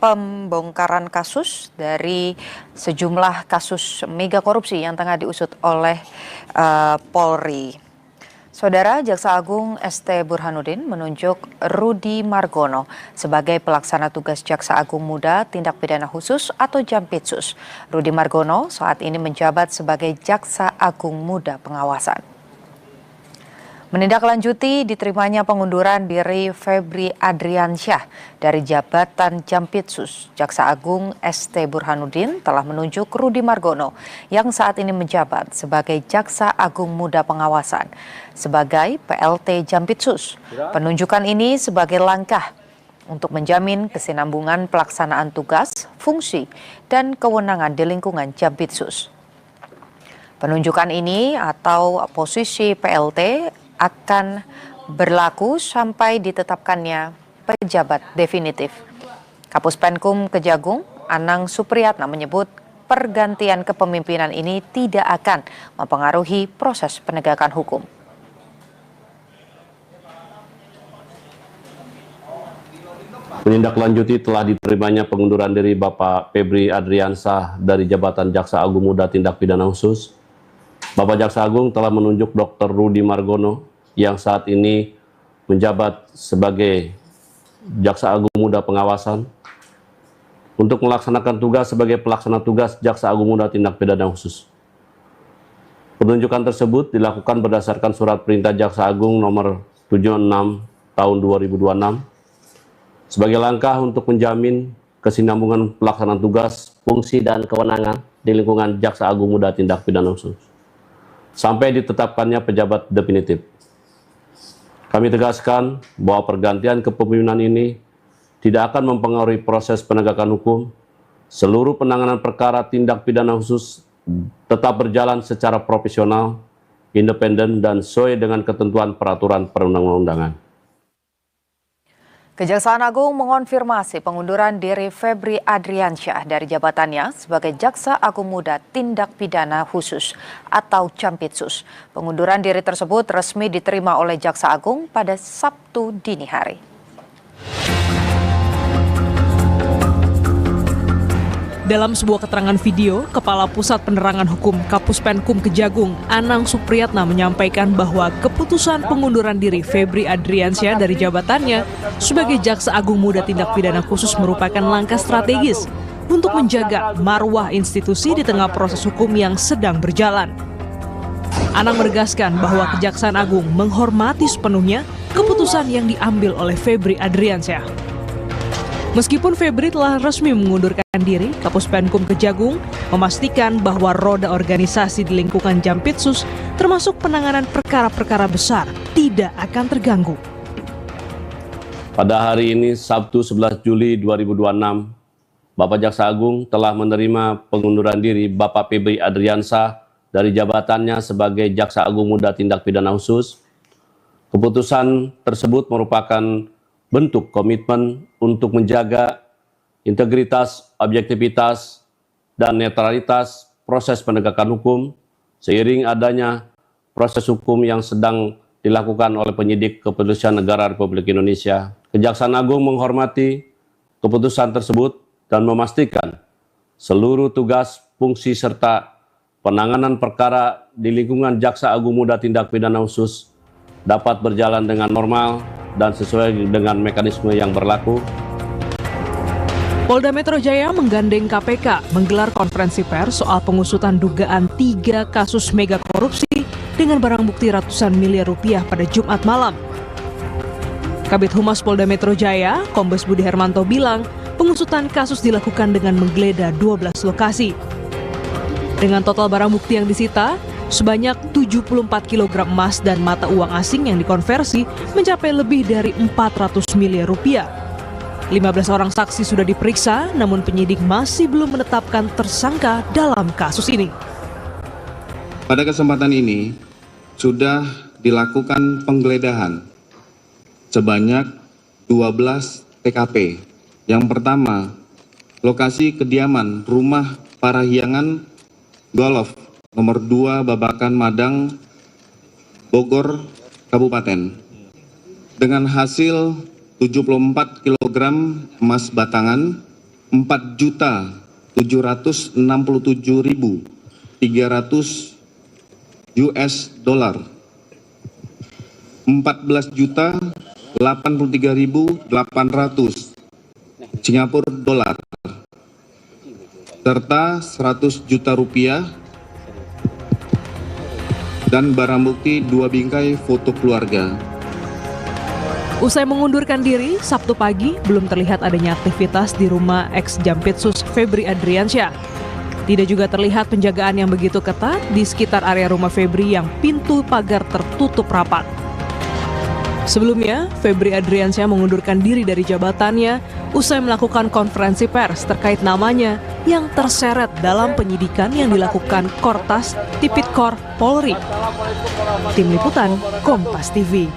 pembongkaran kasus dari sejumlah kasus mega korupsi yang tengah diusut oleh Polri. Saudara, Jaksa Agung ST Burhanuddin menunjuk Rudy Margono sebagai pelaksana tugas Jaksa Agung Muda Tindak Pidana Khusus atau Jampitsus. Rudy Margono saat ini menjabat sebagai Jaksa Agung Muda Pengawasan. Menindaklanjuti diterimanya pengunduran diri Febri Adriansyah dari jabatan Jampitsus, Jaksa Agung ST Burhanuddin telah menunjuk Rudy Margono yang saat ini menjabat sebagai Jaksa Agung Muda Pengawasan sebagai PLT Jampitsus. Penunjukan ini sebagai langkah untuk menjamin kesinambungan pelaksanaan tugas, fungsi, dan kewenangan di lingkungan Jampitsus. Penunjukan ini atau posisi PLT akan berlaku sampai ditetapkannya pejabat definitif. Kapus Penkum Kejagung, Anang Supriyatna menyebut pergantian kepemimpinan ini tidak akan mempengaruhi proses penegakan hukum. Menindaklanjuti telah diterimanya pengunduran diri Bapak Febri Adriansyah dari jabatan Jaksa Agung Muda Tindak Pidana Khusus. Bapak Jaksa Agung telah menunjuk Dr. Rudy Margono yang saat ini menjabat sebagai Jaksa Agung Muda Pengawasan untuk melaksanakan tugas sebagai pelaksana tugas Jaksa Agung Muda Tindak Pidana Khusus. Penunjukan tersebut dilakukan berdasarkan Surat Perintah Jaksa Agung nomor 76 tahun 2026 sebagai langkah untuk menjamin kesinambungan pelaksanaan tugas, fungsi, dan kewenangan di lingkungan Jaksa Agung Muda Tindak Pidana Khusus sampai ditetapkannya pejabat definitif. Kami tegaskan bahwa pergantian kepemimpinan ini tidak akan mempengaruhi proses penegakan hukum. Seluruh penanganan perkara tindak pidana khusus tetap berjalan secara profesional, independen, dan sesuai dengan ketentuan peraturan perundang-undangan. Kejaksaan Agung mengonfirmasi pengunduran diri Febri Adriansyah dari jabatannya sebagai Jaksa Agung Muda Tindak Pidana Khusus atau Jampitsus. Pengunduran diri tersebut resmi diterima oleh Jaksa Agung pada Sabtu dini hari. Dalam sebuah keterangan video, Kepala Pusat Penerangan Hukum Kapus Penkum Kejagung, Anang Supriyatna menyampaikan bahwa keputusan pengunduran diri Febri Adriansyah dari jabatannya sebagai Jaksa Agung Muda Tindak Pidana Khusus merupakan langkah strategis untuk menjaga marwah institusi di tengah proses hukum yang sedang berjalan. Anang menegaskan bahwa Kejaksaan Agung menghormati sepenuhnya keputusan yang diambil oleh Febri Adriansyah. Meskipun Febri telah resmi mengundurkan diri, Kapus Penkum Kejagung memastikan bahwa roda organisasi di lingkungan Jampitsus, termasuk penanganan perkara-perkara besar, tidak akan terganggu. Pada hari ini, Sabtu 11 Juli 2026, Bapak Jaksa Agung telah menerima pengunduran diri Bapak Febri Adriansyah dari jabatannya sebagai Jaksa Agung Muda Tindak Pidana Khusus. Keputusan tersebut merupakan bentuk komitmen untuk menjaga integritas, objektivitas, dan netralitas proses penegakan hukum seiring adanya proses hukum yang sedang dilakukan oleh penyidik Kepolisian Negara Republik Indonesia. Kejaksaan Agung menghormati keputusan tersebut dan memastikan seluruh tugas, fungsi, serta penanganan perkara di lingkungan Jaksa Agung Muda Tindak Pidana Khusus dapat berjalan dengan normal dan sesuai dengan mekanisme yang berlaku. Polda Metro Jaya menggandeng KPK menggelar konferensi pers soal pengusutan dugaan 3 kasus mega korupsi dengan barang bukti ratusan miliar rupiah pada Jumat malam. Kabid Humas Polda Metro Jaya, Kombes Budi Hermanto bilang, pengusutan kasus dilakukan dengan menggeledah 12 lokasi. Dengan total barang bukti yang disita, sebanyak 74 kg emas dan mata uang asing yang dikonversi mencapai lebih dari 400 miliar rupiah. 15 orang saksi sudah diperiksa, namun penyidik masih belum menetapkan tersangka dalam kasus ini. Pada kesempatan ini, sudah dilakukan penggeledahan sebanyak 12 TKP. Yang pertama, lokasi kediaman rumah Parahyangan Golf nomor 2 Babakan Madang, Bogor, Kabupaten. Dengan hasil 74 kg kilogram emas batangan 4.767.300 US dollar, 14.083.800 Singapura dolar, serta 100 juta rupiah dan barang bukti 2 bingkai foto keluarga. Usai mengundurkan diri, Sabtu pagi belum terlihat adanya aktivitas di rumah ex-Jampitsus Febri Adriansyah. Tidak juga terlihat penjagaan yang begitu ketat di sekitar area rumah Febri yang pintu pagar tertutup rapat. Sebelumnya, Febri Adriansyah mengundurkan diri dari jabatannya usai melakukan konferensi pers terkait namanya yang terseret dalam penyidikan yang dilakukan Kortas Tipikor Polri. Tim Liputan Kompas TV.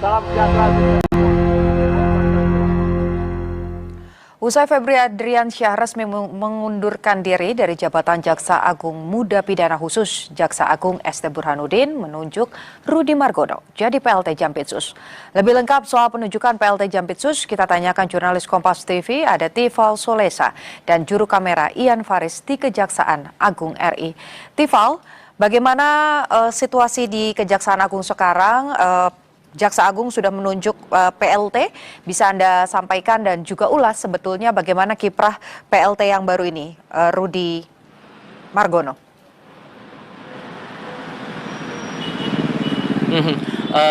Usai Febri Adriansyah resmi mengundurkan diri dari jabatan Jaksa Agung Muda Pidana Khusus, Jaksa Agung ST Burhanuddin menunjuk Rudi Margono jadi PLT Jampitsus. Lebih lengkap soal penunjukan PLT Jampitsus, kita tanyakan jurnalis Kompas TV ada Tifal Solesa dan juru kamera Ian Faris di Kejaksaan Agung RI. Tifal, bagaimana situasi di Kejaksaan Agung sekarang? Jaksa Agung sudah menunjuk PLT, bisa Anda sampaikan dan juga ulas sebetulnya bagaimana kiprah PLT yang baru ini, Rudi Margono.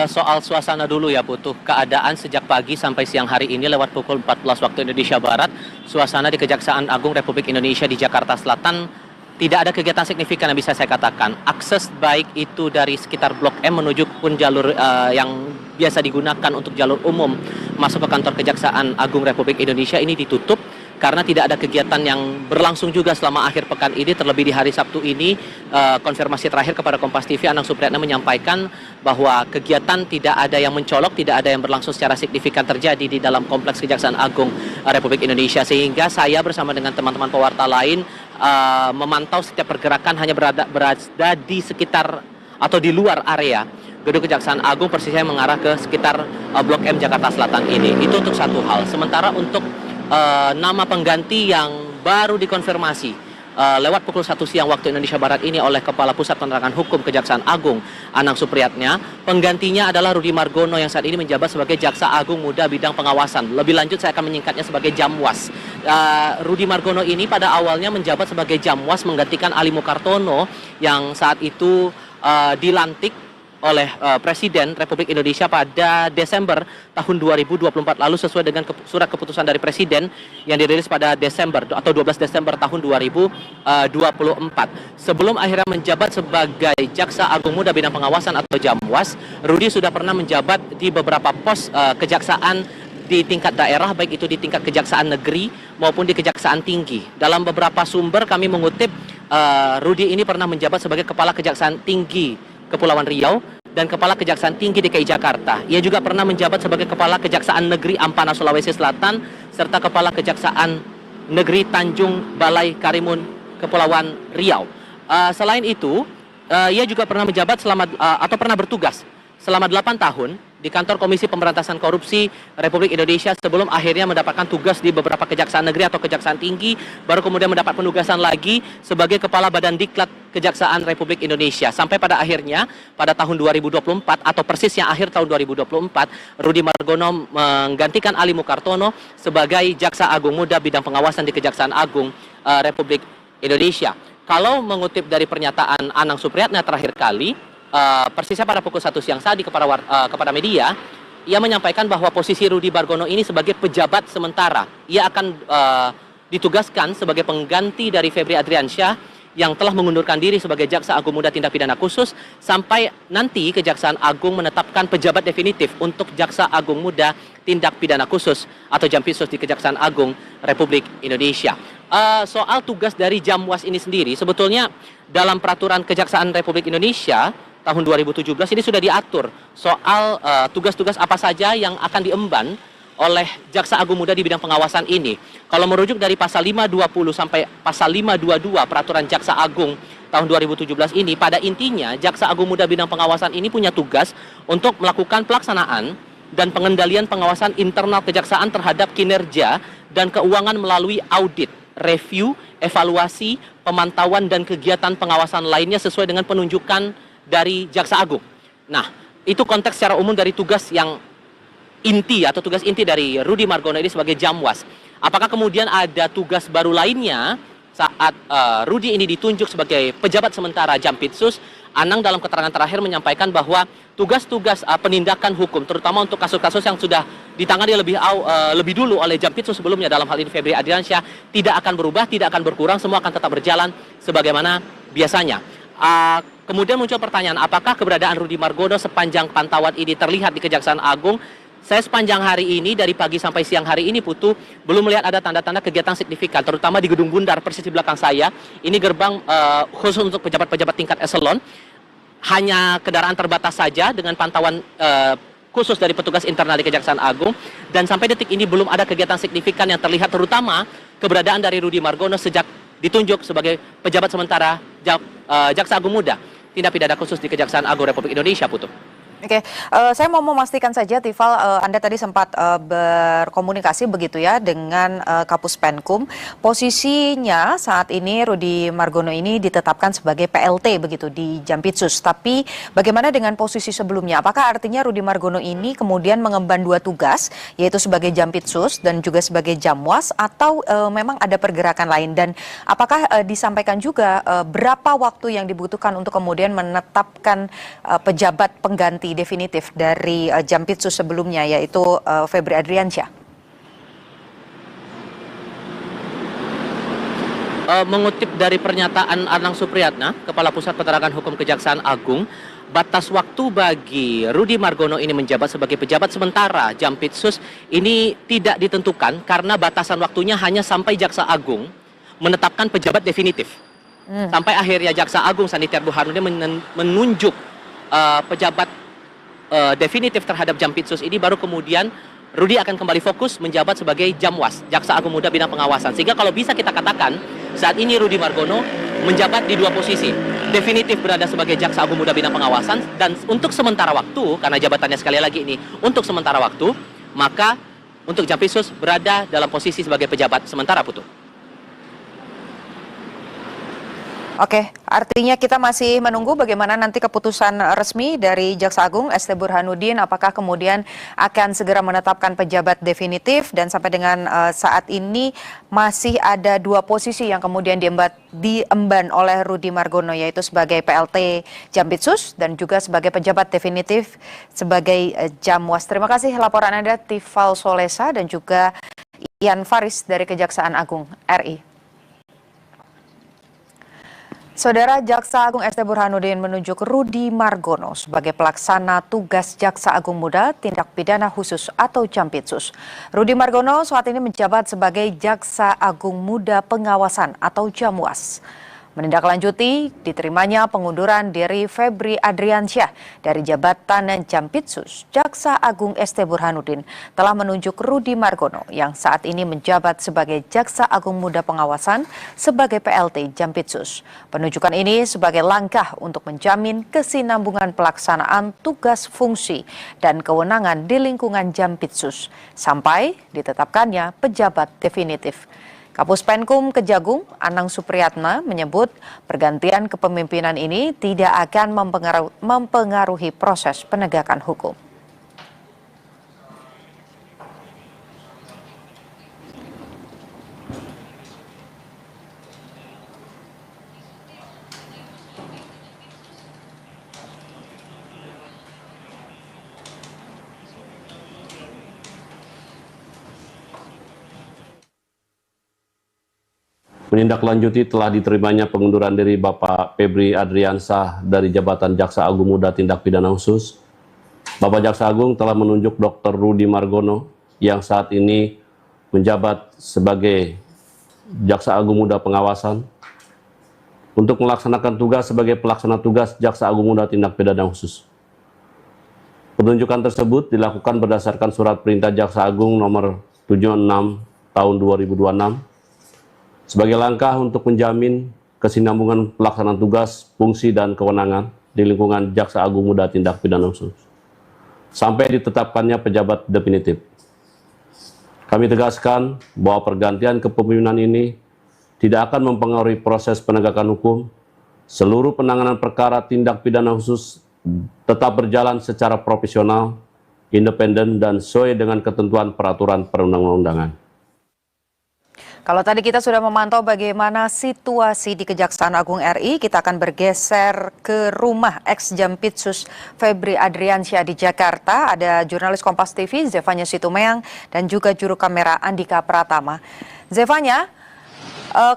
Soal suasana dulu ya Putu, keadaan sejak pagi sampai siang hari ini lewat pukul 14 waktu Indonesia Barat, suasana di Kejaksaan Agung Republik Indonesia di Jakarta Selatan tidak ada kegiatan signifikan yang bisa saya katakan. Akses baik itu dari sekitar Blok M menuju pun jalur yang biasa digunakan untuk jalur umum masuk ke kantor Kejaksaan Agung Republik Indonesia ini ditutup karena tidak ada kegiatan yang berlangsung juga selama akhir pekan ini. Terlebih di hari Sabtu ini, konfirmasi terakhir kepada Kompas TV, Anang Supriyatna menyampaikan bahwa kegiatan tidak ada yang mencolok, tidak ada yang berlangsung secara signifikan terjadi di dalam kompleks Kejaksaan Agung Republik Indonesia. Sehingga saya bersama dengan teman-teman pewarta lain memantau setiap pergerakan hanya berada di sekitar atau di luar area gedung Kejaksaan Agung, persisnya mengarah ke sekitar Blok M Jakarta Selatan ini. Itu untuk satu hal. Sementara untuk nama pengganti yang baru dikonfirmasi lewat pukul 1 siang waktu Indonesia Barat ini oleh Kepala Pusat Penerangan Hukum Kejaksaan Agung Anang Supriyatna, penggantinya adalah Rudi Margono yang saat ini menjabat sebagai Jaksa Agung Muda Bidang Pengawasan. Lebih lanjut saya akan menyingkatnya sebagai Jamwas. Rudi Margono ini pada awalnya menjabat sebagai Jamwas menggantikan Ali Mukartono yang saat itu dilantik oleh Presiden Republik Indonesia pada Desember tahun 2024 lalu sesuai dengan surat keputusan dari Presiden yang dirilis pada Desember atau 12 Desember tahun 2024. Sebelum akhirnya menjabat sebagai Jaksa Agung Muda Bidang Pengawasan atau Jamwas, Rudi sudah pernah menjabat di beberapa pos kejaksaan di tingkat daerah, baik itu di tingkat kejaksaan negeri maupun di kejaksaan tinggi. Dalam beberapa sumber kami mengutip Rudi ini pernah menjabat sebagai Kepala Kejaksaan Tinggi Kepulauan Riau dan Kepala Kejaksaan Tinggi DKI Jakarta. Ia juga pernah menjabat sebagai Kepala Kejaksaan Negeri Ampana Sulawesi Selatan serta Kepala Kejaksaan Negeri Tanjung Balai Karimun Kepulauan Riau. Selain itu, ia juga pernah menjabat atau pernah bertugas selama 8 tahun di kantor Komisi Pemberantasan Korupsi Republik Indonesia sebelum akhirnya mendapatkan tugas di beberapa kejaksaan negeri atau kejaksaan tinggi, baru kemudian mendapat penugasan lagi sebagai Kepala Badan Diklat Kejaksaan Republik Indonesia. Sampai pada akhirnya pada tahun 2024 atau persisnya akhir tahun 2024, Rudi Margono menggantikan Ali Mukartono sebagai Jaksa Agung Muda Bidang Pengawasan di Kejaksaan Agung Republik Indonesia. Kalau mengutip dari pernyataan Anang Supriyatna terakhir kali, persisnya pada pukul 1 siang tadi kepada media, ia menyampaikan bahwa posisi Rudi Margono ini sebagai pejabat sementara. Ia akan ditugaskan sebagai pengganti dari Febri Adriansyah yang telah mengundurkan diri sebagai Jaksa Agung Muda Tindak Pidana Khusus sampai nanti Kejaksaan Agung menetapkan pejabat definitif untuk Jaksa Agung Muda Tindak Pidana Khusus atau Jampitsus di Kejaksaan Agung Republik Indonesia. Soal tugas dari Jamwas ini sendiri, sebetulnya dalam peraturan Kejaksaan Republik Indonesia tahun 2017 ini sudah diatur soal tugas-tugas apa saja yang akan diemban oleh Jaksa Agung Muda di bidang pengawasan ini. Kalau merujuk dari pasal 520 sampai pasal 522 peraturan Jaksa Agung tahun 2017 ini, pada intinya Jaksa Agung Muda bidang pengawasan ini punya tugas untuk melakukan pelaksanaan dan pengendalian pengawasan internal kejaksaan terhadap kinerja dan keuangan melalui audit, review, evaluasi, pemantauan dan kegiatan pengawasan lainnya sesuai dengan penunjukan dari Jaksa Agung. Nah, itu konteks secara umum dari tugas yang inti atau tugas inti dari Rudy Margono ini sebagai Jamwas. Apakah kemudian ada tugas baru lainnya saat Rudy ini ditunjuk sebagai pejabat sementara Jampitsus? Anang dalam keterangan terakhir menyampaikan bahwa tugas-tugas penindakan hukum, terutama untuk kasus-kasus yang sudah ditangani lebih dulu oleh Jampitsus sebelumnya, dalam hal ini Febri Adriansyah, tidak akan berubah, tidak akan berkurang, semua akan tetap berjalan sebagaimana biasanya. Kemudian muncul pertanyaan, apakah keberadaan Rudy Margono sepanjang pantauan ini terlihat di Kejaksaan Agung? Saya sepanjang hari ini, dari pagi sampai siang hari ini, Putu, belum melihat ada tanda-tanda kegiatan signifikan, terutama di Gedung Bundar persis di belakang saya. Ini gerbang khusus untuk pejabat-pejabat tingkat eselon. Hanya kendaraan terbatas saja dengan pantauan khusus dari petugas internal di Kejaksaan Agung. Dan sampai detik ini belum ada kegiatan signifikan yang terlihat, terutama keberadaan dari Rudy Margono sejak ditunjuk sebagai pejabat sementara Jaksa Agung Muda Tindak Pidana Khusus di Kejaksaan Agung Republik Indonesia, Putu. Oke, saya mau memastikan saja, Tifal, Anda tadi sempat berkomunikasi begitu ya dengan Kapus Penkum. Posisinya saat ini Rudy Margono ini ditetapkan sebagai PLT begitu di Jampitsus. Tapi bagaimana dengan posisi sebelumnya? Apakah artinya Rudy Margono ini kemudian mengemban dua tugas, yaitu sebagai Jampitsus dan juga sebagai Jamwas, atau memang ada pergerakan lain? Dan apakah disampaikan juga berapa waktu yang dibutuhkan untuk kemudian menetapkan pejabat pengganti definitif dari Jampitsus sebelumnya, yaitu Febri Adriansyah? Mengutip dari pernyataan Anang Supriyatna, Kepala Pusat Penerangan Hukum Kejaksaan Agung, batas waktu bagi Rudy Margono ini menjabat sebagai pejabat sementara Jampitsus ini tidak ditentukan karena batasan waktunya hanya sampai Jaksa Agung menetapkan pejabat definitif. Sampai akhirnya Jaksa Agung Sanitiar Burhanuddin menunjuk pejabat definitif terhadap Jampitsus ini, baru kemudian Rudy akan kembali fokus menjabat sebagai Jamwas, Jaksa Agung Muda Bidang Pengawasan. Sehingga kalau bisa kita katakan, saat ini Rudy Margono menjabat di dua posisi. Definitif berada sebagai Jaksa Agung Muda Bidang Pengawasan, dan untuk sementara waktu, karena jabatannya sekali lagi ini untuk sementara waktu, maka untuk Jampitsus berada dalam posisi sebagai pejabat sementara, Putu. Oke, artinya kita masih menunggu bagaimana nanti keputusan resmi dari Jaksa Agung ST Burhanuddin, apakah kemudian akan segera menetapkan pejabat definitif, dan sampai dengan saat ini masih ada dua posisi yang kemudian diemban oleh Rudy Margono, yaitu sebagai PLT Jampitsus dan juga sebagai pejabat definitif sebagai Jamwas. Terima kasih laporan Anda, Tifal Solesa dan juga Ian Faris dari Kejaksaan Agung RI. Saudara, Jaksa Agung ST Burhanuddin menunjuk Rudy Margono sebagai pelaksana tugas Jaksa Agung Muda Tindak Pidana Khusus atau Jampitsus. Rudy Margono saat ini menjabat sebagai Jaksa Agung Muda Pengawasan atau Jamwas. Menindaklanjuti diterimanya pengunduran diri Febri Adriansyah dari jabatan Jampitsus, Jaksa Agung ST Burhanuddin telah menunjuk Rudy Margono yang saat ini menjabat sebagai Jaksa Agung Muda Pengawasan sebagai PLT Jampitsus. Penunjukan ini sebagai langkah untuk menjamin kesinambungan pelaksanaan tugas fungsi dan kewenangan di lingkungan Jampitsus sampai ditetapkannya pejabat definitif. Kapus Penkum Kejagung Anang Supriyatna menyebut pergantian kepemimpinan ini tidak akan mempengaruhi proses penegakan hukum. Menindaklanjuti telah diterimanya pengunduran diri Bapak Febri Adriansyah dari jabatan Jaksa Agung Muda Tindak Pidana Khusus. Bapak Jaksa Agung telah menunjuk Dr. Rudy Margono yang saat ini menjabat sebagai Jaksa Agung Muda Pengawasan untuk melaksanakan tugas sebagai pelaksana tugas Jaksa Agung Muda Tindak Pidana Khusus. Penunjukan tersebut dilakukan berdasarkan Surat Perintah Jaksa Agung nomor 76 tahun 2026 sebagai langkah untuk menjamin kesinambungan pelaksanaan tugas, fungsi, dan kewenangan di lingkungan Jaksa Agung Muda Tindak Pidana Khusus. sampai ditetapkannya pejabat definitif. Kami tegaskan bahwa pergantian kepemimpinan ini tidak akan mempengaruhi proses penegakan hukum. Seluruh penanganan perkara tindak pidana khusus tetap berjalan secara profesional, independen, dan sesuai dengan ketentuan peraturan perundang-undangan. Kalau tadi kita sudah memantau bagaimana situasi di Kejaksaan Agung RI, kita akan bergeser ke rumah ex-Jampitsus Febri Adriansyah di Jakarta. Ada jurnalis Kompas TV, Zevanya Situmeang, dan juga juru kamera Andika Pratama. Zevanya,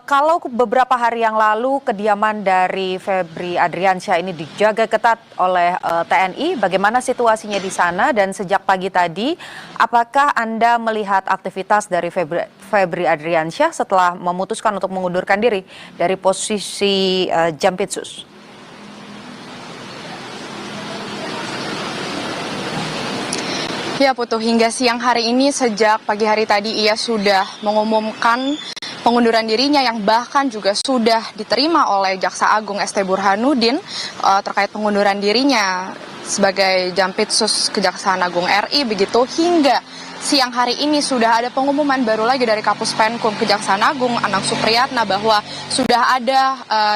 kalau beberapa hari yang lalu kediaman dari Febri Adriansyah ini dijaga ketat oleh TNI, bagaimana situasinya di sana? Dan sejak pagi tadi, apakah Anda melihat aktivitas dari Febri Adriansyah setelah memutuskan untuk mengundurkan diri dari posisi Jampitsus? Ya Putu, hingga siang hari ini sejak pagi hari tadi ia sudah mengumumkan pengunduran dirinya yang bahkan juga sudah diterima oleh Jaksa Agung ST Burhanuddin terkait pengunduran dirinya sebagai Jampitsus Kejaksaan Agung RI. Begitu hingga siang hari ini sudah ada pengumuman baru lagi dari Kapus Penkum Kejaksaan Agung Anang Supriyatna bahwa sudah ada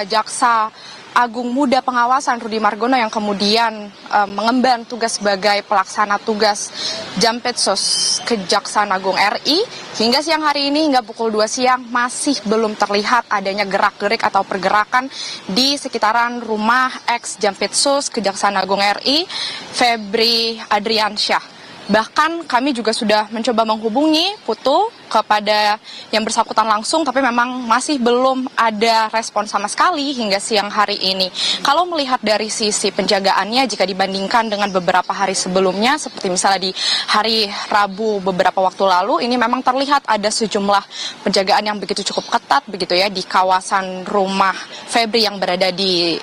Jaksa Agung Muda Pengawasan Rudi Margono yang kemudian mengemban tugas sebagai pelaksana tugas Jampitsus Kejaksaan Agung RI. Hingga siang hari ini, hingga pukul 2 siang, masih belum terlihat adanya gerak-gerik atau pergerakan di sekitaran rumah ex-Jampitsus Kejaksaan Agung RI, Febri Adriansyah. Bahkan kami juga sudah mencoba menghubungi Putu kepada yang bersangkutan langsung, tapi memang masih belum ada respon sama sekali hingga siang hari ini. Kalau melihat dari sisi penjagaannya, jika dibandingkan dengan beberapa hari sebelumnya, seperti misalnya di hari Rabu beberapa waktu lalu, ini memang terlihat ada sejumlah penjagaan yang begitu cukup ketat begitu ya di kawasan rumah Febri yang berada di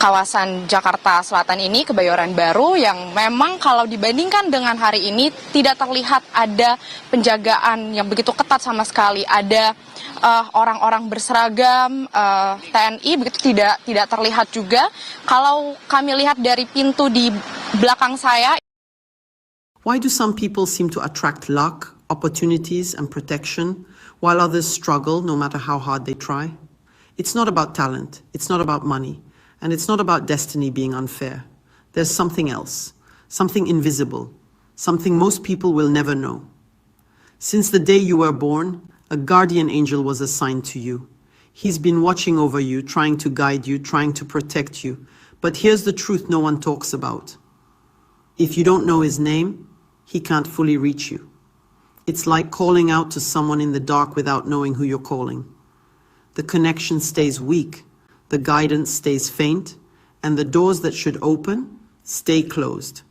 kawasan Jakarta Selatan ini, Kebayoran Baru, yang memang kalau dibandingkan dengan hari ini tidak terlihat ada penjagaan yang begitu ketat sama sekali. Ada orang-orang berseragam TNI begitu tidak terlihat juga. Kalau kami lihat dari pintu di belakang saya. Why do some people seem to attract luck, opportunities, and protection, while others struggle no matter how hard they try? It's not about talent. It's not about money. And it's not about destiny being unfair. There's something else, something invisible, something most people will never know. Since the day you were born, a guardian angel was assigned to you. He's been watching over you, trying to guide you, trying to protect you. But here's the truth no one talks about. If you don't know his name, he can't fully reach you. It's like calling out to someone in the dark without knowing who you're calling. The connection stays weak. The guidance stays faint, and the doors that should open stay closed.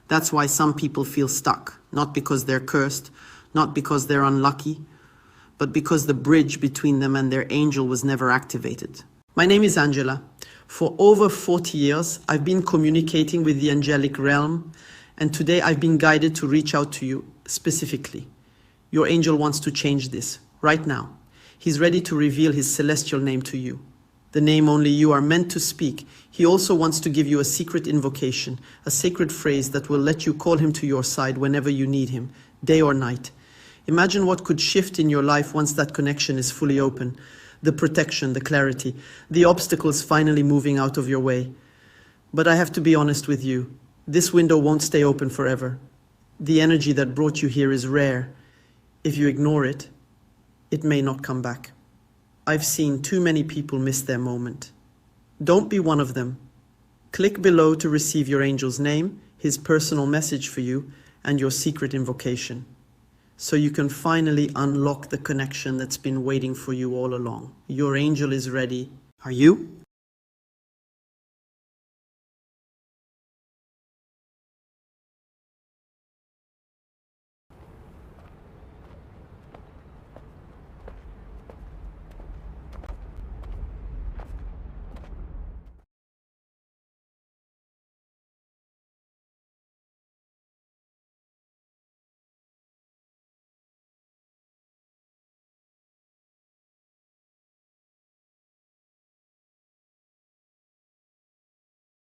That's why some people feel stuck, not because they're cursed, not because they're unlucky, but because the bridge between them and their angel was never activated. My name is Angela. For over 40 years, I've been communicating with the angelic realm, and today I've been guided to reach out to you specifically. Your angel wants to change this right now. He's ready to reveal his celestial name to you. The name only you are meant to speak. He also wants to give you a secret invocation, a sacred phrase that will let you call him to your side whenever you need him, day or night. Imagine what could shift in your life once that connection is fully open. The protection, the clarity, the obstacles finally moving out of your way. But I have to be honest with you. This window won't stay open forever. The energy that brought you here is rare. If you ignore it, it may not come back. I've seen too many people miss their moment. Don't be one of them. Click below to receive your angel's name, his personal message for you, and your secret invocation, so you can finally unlock the connection that's been waiting for you all along. Your angel is ready. Are you?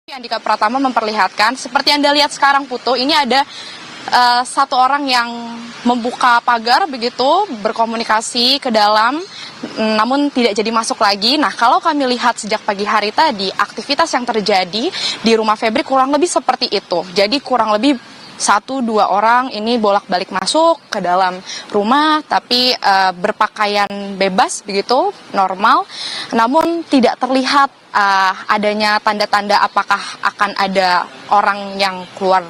Andika Pratama memperlihatkan, seperti Anda lihat sekarang Putu, ini ada satu orang yang membuka pagar begitu, berkomunikasi ke dalam, namun tidak jadi masuk lagi. Nah, kalau kami lihat sejak pagi hari tadi, aktivitas yang terjadi di rumah Febri kurang lebih seperti itu. Jadi kurang lebih 1-2 orang ini bolak-balik masuk ke dalam rumah, tapi berpakaian bebas begitu, normal. Namun tidak terlihat adanya tanda-tanda apakah akan ada orang yang keluar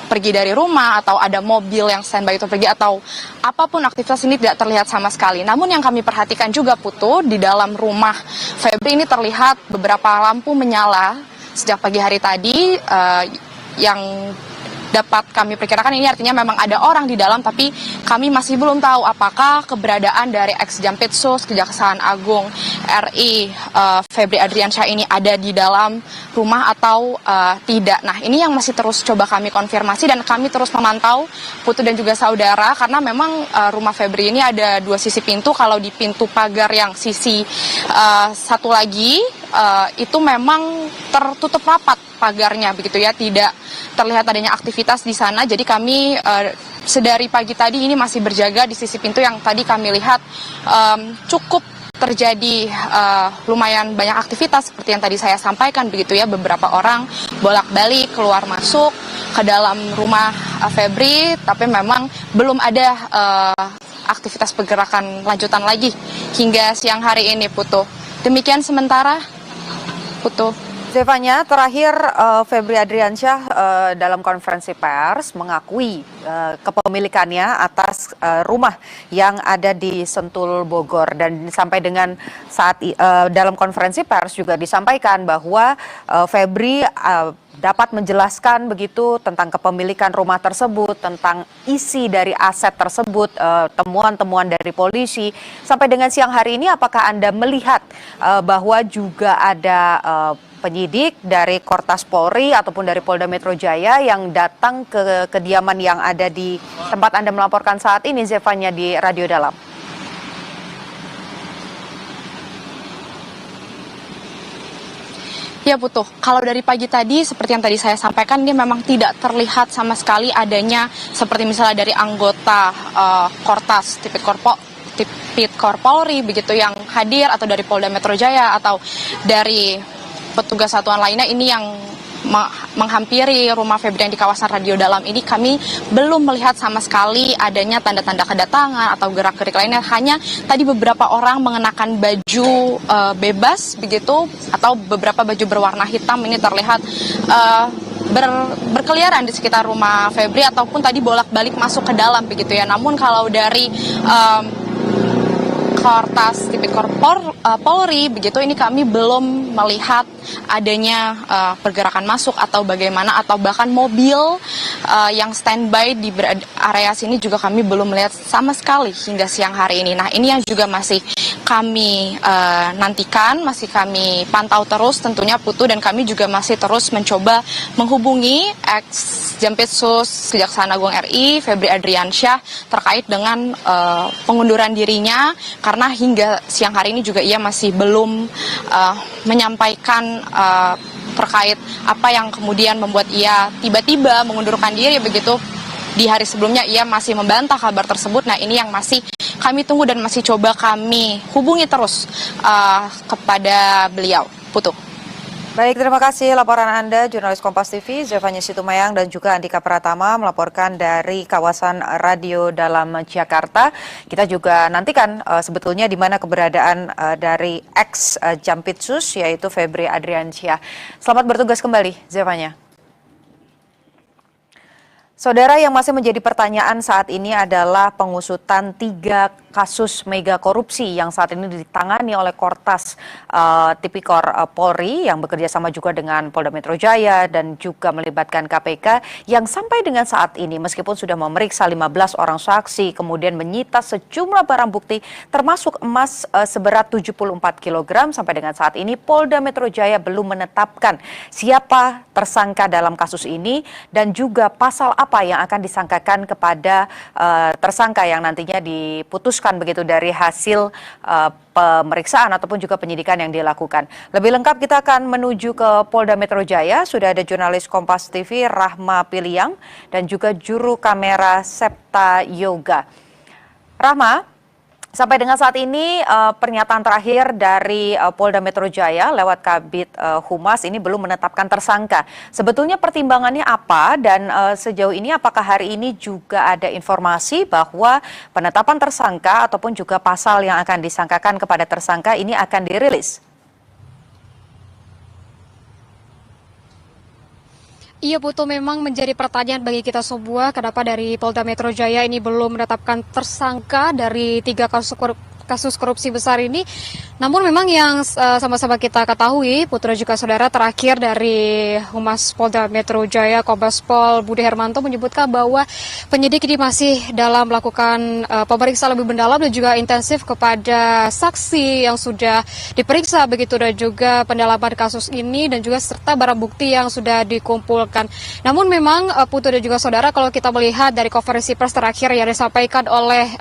pergi dari rumah atau ada mobil yang standby itu pergi atau apapun, aktivitas ini tidak terlihat sama sekali. Namun yang kami perhatikan juga Putu, di dalam rumah Febri ini terlihat beberapa lampu menyala sejak pagi hari tadi, yang dapat kami perkirakan ini artinya memang ada orang di dalam, tapi kami masih belum tahu apakah keberadaan dari ex-Jampitsus Kejaksaan Agung RI Febri Adriansyah ini ada di dalam rumah atau tidak. Nah, ini yang masih terus coba kami konfirmasi dan kami terus memantau Putu dan juga saudara, karena memang rumah Febri ini ada 2 sisi pintu. Kalau di pintu pagar yang sisi satu lagi itu memang tertutup rapat pagarnya begitu ya, tidak terlihat adanya aktivitas di sana. Jadi kami sedari pagi tadi ini masih berjaga di sisi pintu yang tadi kami lihat cukup terjadi lumayan banyak aktivitas seperti yang tadi saya sampaikan begitu ya, beberapa orang bolak-balik keluar masuk ke dalam rumah Febri, tapi memang belum ada aktivitas pergerakan lanjutan lagi hingga siang hari ini Putu. Demikian sementara Putu. Zevanya, terakhir Febri Adriansyah dalam konferensi pers mengakui kepemilikannya atas rumah yang ada di Sentul Bogor, dan sampai dengan saat dalam konferensi pers juga disampaikan bahwa Febri dapat menjelaskan begitu tentang kepemilikan rumah tersebut, tentang isi dari aset tersebut, temuan-temuan dari polisi. Sampai dengan siang hari ini, apakah Anda melihat bahwa juga ada penyidik dari Kortas Polri ataupun dari Polda Metro Jaya yang datang ke kediaman yang ada di tempat Anda melaporkan saat ini, Zevanya, di Radio Dalam? Ya Putu, kalau dari pagi tadi seperti yang tadi saya sampaikan, ini memang tidak terlihat sama sekali adanya seperti misalnya dari anggota Kortas Tipikor Polri begitu yang hadir, atau dari Polda Metro Jaya atau dari petugas satuan lainnya ini yang menghampiri rumah Febri yang di kawasan Radio Dalam ini. Kami belum melihat sama sekali adanya tanda-tanda kedatangan atau gerak-gerik lainnya. Hanya tadi beberapa orang mengenakan baju bebas begitu, atau beberapa baju berwarna hitam ini terlihat berkeliaran di sekitar rumah Febri, ataupun tadi bolak-balik masuk ke dalam begitu ya. Namun kalau dari Kortas Tipikor Polri begitu, ini kami belum melihat adanya pergerakan masuk atau bagaimana, atau bahkan mobil yang standby di area sini juga kami belum melihat sama sekali hingga siang hari ini. Nah, ini yang juga masih kami nantikan, masih kami pantau terus tentunya Putu, dan kami juga masih terus mencoba menghubungi ex-Jampitsus Kejaksaan Agung RI Febri Adriansyah terkait dengan pengunduran dirinya, karena hingga siang hari ini juga ia masih belum menyampaikan terkait apa yang kemudian membuat ia tiba-tiba mengundurkan diri begitu. Di hari sebelumnya ia masih membantah kabar tersebut. Nah, ini yang masih kami tunggu dan masih coba kami hubungi terus kepada beliau. Putu. Baik, terima kasih laporan Anda, jurnalis Kompas TV, Zevanya Situmayang dan juga Andika Pratama melaporkan dari kawasan Radio Dalam Jakarta. Kita juga nantikan sebetulnya di mana keberadaan dari ex-Jampitsus, yaitu Febri Adriansyah. Selamat bertugas kembali, Zevanya. Saudara, yang masih menjadi pertanyaan saat ini adalah pengusutan 3 kasus mega korupsi yang saat ini ditangani oleh Kortas Tipikor Polri yang bekerja sama juga dengan Polda Metro Jaya dan juga melibatkan KPK, yang sampai dengan saat ini meskipun sudah memeriksa 15 orang saksi, kemudian menyita sejumlah barang bukti termasuk emas seberat 74 kg, sampai dengan saat ini Polda Metro Jaya belum menetapkan siapa tersangka dalam kasus ini dan juga pasal apa yang akan disangkakan kepada tersangka yang nantinya diputuskan begitu dari hasil pemeriksaan ataupun juga penyidikan yang dilakukan. Lebih lengkap kita akan menuju ke Polda Metro Jaya. Sudah ada jurnalis Kompas TV Rahma Piliang dan juga juru kamera Septa Yoga. Rahma, sampai dengan saat ini pernyataan terakhir dari Polda Metro Jaya lewat Kabid Humas ini belum menetapkan tersangka. Sebetulnya pertimbangannya apa dan sejauh ini apakah hari ini juga ada informasi bahwa penetapan tersangka ataupun juga pasal yang akan disangkakan kepada tersangka ini akan dirilis? Iya Putu, memang menjadi pertanyaan bagi kita semua kenapa dari Polda Metro Jaya ini belum menetapkan tersangka dari 3 kasus korupsi besar ini. Namun memang yang sama-sama kita ketahui, Putra juga saudara, terakhir dari Humas Polda Metro Jaya Kombes Pol Budi Hermanto menyebutkan bahwa penyidik ini masih dalam melakukan pemeriksaan lebih mendalam dan juga intensif kepada saksi yang sudah diperiksa begitu, dan juga pendalaman kasus ini dan juga serta barang bukti yang sudah dikumpulkan. Namun memang Putra dan juga saudara, kalau kita melihat dari konferensi pers terakhir yang disampaikan oleh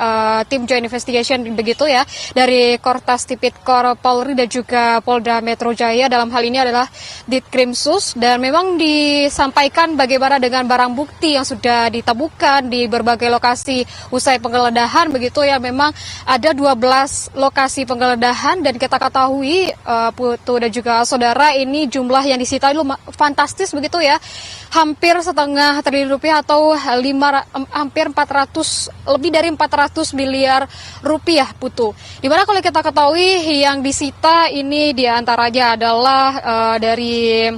tim Joint Investigation begitu ya, dari Kortas Tipikor Polri dan juga Polda Metro Jaya, dalam hal ini adalah Ditkrimsus, dan memang disampaikan bagaimana dengan barang bukti yang sudah ditemukan di berbagai lokasi usai penggeledahan begitu ya. Memang ada 12 lokasi penggeledahan dan kita ketahui Putu dan juga saudara, ini jumlah yang disita itu fantastis begitu ya, hampir setengah triliun rupiah atau hampir 400, lebih dari 400 miliar rupiah Putu. Dimana kalau kita ketahui yang disita ini diantaranya adalah dari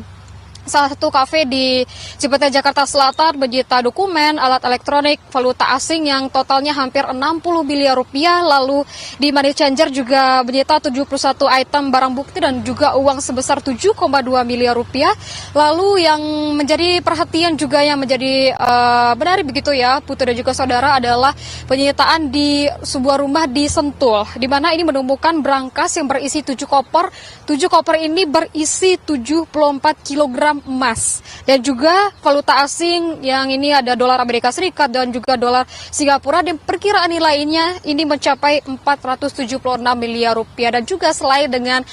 salah satu kafe di Cipete Jakarta Selatan menyita dokumen, alat elektronik, valuta asing yang totalnya hampir 60 miliar rupiah. Lalu di Money Changer juga menyita 71 item barang bukti dan juga uang sebesar 7,2 miliar rupiah. Lalu yang menjadi perhatian juga yang menjadi menarik begitu ya Putu dan juga saudara adalah penyitaan di sebuah rumah di Sentul, di mana ini menemukan brankas yang berisi 7 koper. 7 koper ini berisi 74 kilogram emas dan juga valuta asing yang ini ada dolar Amerika Serikat dan juga dolar Singapura, dan perkiraan nilainya ini mencapai 476 miliar rupiah. Dan juga selain dengan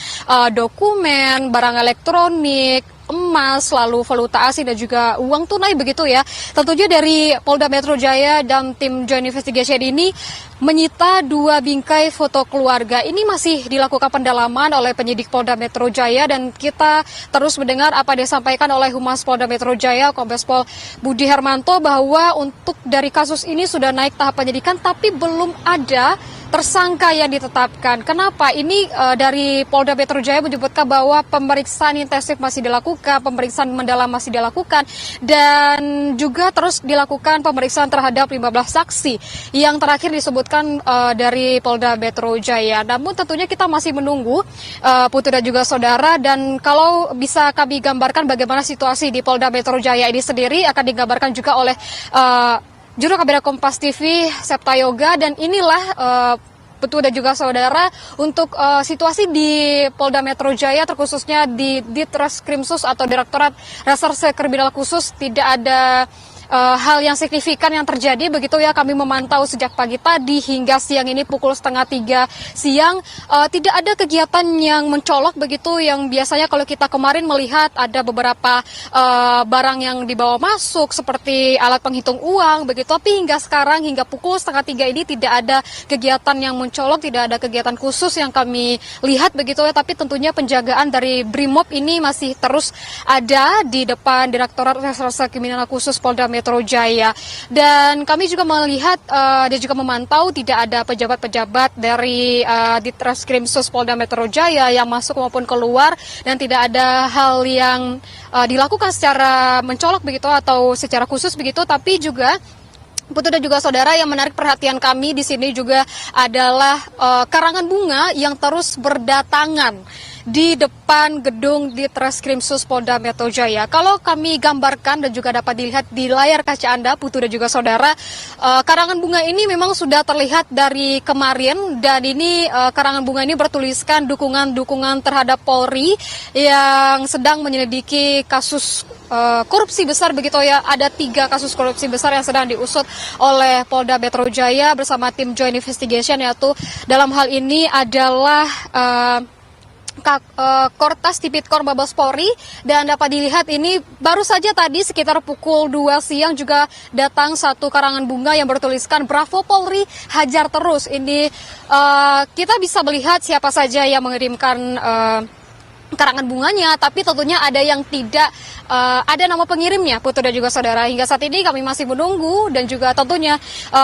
dokumen, barang elektronik, emas, lalu valuta asing dan juga uang tunai begitu ya. Tentunya dari Polda Metro Jaya dan tim Joint Investigation ini menyita 2 bingkai foto keluarga. Ini masih dilakukan pendalaman oleh penyidik Polda Metro Jaya dan kita terus mendengar apa yang disampaikan oleh Humas Polda Metro Jaya Kombes Pol Budi Hermanto bahwa untuk dari kasus ini sudah naik tahap penyidikan tapi belum ada tersangka yang ditetapkan. Kenapa? Ini dari Polda Metro Jaya menyebutkan bahwa pemeriksaan intensif masih dilakukan, pemeriksaan mendalam masih dilakukan, dan juga terus dilakukan pemeriksaan terhadap 15 saksi yang terakhir disebutkan dari Polda Metro Jaya. Namun tentunya kita masih menunggu Putu dan juga saudara, dan kalau bisa kami gambarkan bagaimana situasi di Polda Metro Jaya ini sendiri akan digambarkan juga oleh juru kamera Kompas TV Septa Yoga. Dan inilah Putu dan juga saudara untuk situasi di Polda Metro Jaya, terkhususnya di Ditreskrimsus atau Direktorat Reserse Kriminal Khusus. Tidak ada hal yang signifikan yang terjadi begitu ya. Kami memantau sejak pagi tadi hingga siang ini pukul 2:30 siang tidak ada kegiatan yang mencolok begitu, yang biasanya kalau kita kemarin melihat ada beberapa barang yang dibawa masuk seperti alat penghitung uang begitu, tapi hingga sekarang hingga pukul 2:30 ini tidak ada kegiatan yang mencolok, tidak ada kegiatan khusus yang kami lihat begitu ya. Tapi tentunya penjagaan dari Brimob ini masih terus ada di depan Direktorat Reserse Kriminal Khusus Polda Metro Jaya, dan kami juga melihat dan juga memantau tidak ada pejabat-pejabat dari Ditreskrimsus Polda Metro Jaya yang masuk maupun keluar, dan tidak ada hal yang dilakukan secara mencolok begitu atau secara khusus begitu. Tapi juga Putu dan juga saudara, yang menarik perhatian kami di sini juga adalah karangan bunga yang terus berdatangan di depan gedung Ditreskrimsus Polda Metro Jaya. Kalau kami gambarkan dan juga dapat dilihat di layar kaca Anda, Putu dan juga saudara, karangan bunga ini memang sudah terlihat dari kemarin, dan ini karangan bunga ini bertuliskan dukungan terhadap Polri yang sedang menyelidiki kasus korupsi besar begitu ya. Ada 3 kasus korupsi besar yang sedang diusut oleh Polda Metro Jaya bersama tim Joint Investigation, yaitu dalam hal ini adalah Kortas Tipikor Mabes Polri, dan dapat dilihat ini baru saja tadi sekitar pukul 2 siang juga datang satu karangan bunga yang bertuliskan Bravo Polri, hajar terus. Ini kita bisa melihat siapa saja yang mengirimkan karangan bunganya, tapi tentunya ada yang tidak ada nama pengirimnya, Putu dan juga saudara. Hingga saat ini kami masih menunggu, dan juga tentunya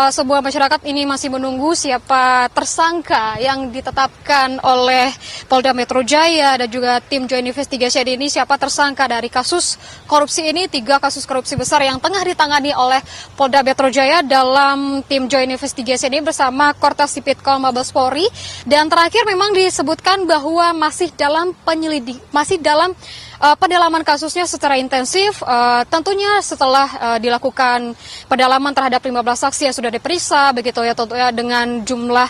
semua masyarakat ini masih menunggu siapa tersangka yang ditetapkan oleh Polda Metro Jaya dan juga tim Joint Investigation ini, siapa tersangka dari kasus korupsi ini. 3 kasus korupsi besar yang tengah ditangani oleh Polda Metro Jaya dalam tim Joint Investigation ini bersama Kortas Tipikor Mabes Polri. Dan terakhir memang disebutkan bahwa masih dalam pendalaman kasusnya secara intensif, tentunya setelah dilakukan pendalaman terhadap 15 saksi yang sudah diperiksa, begitu ya, tentunya dengan jumlah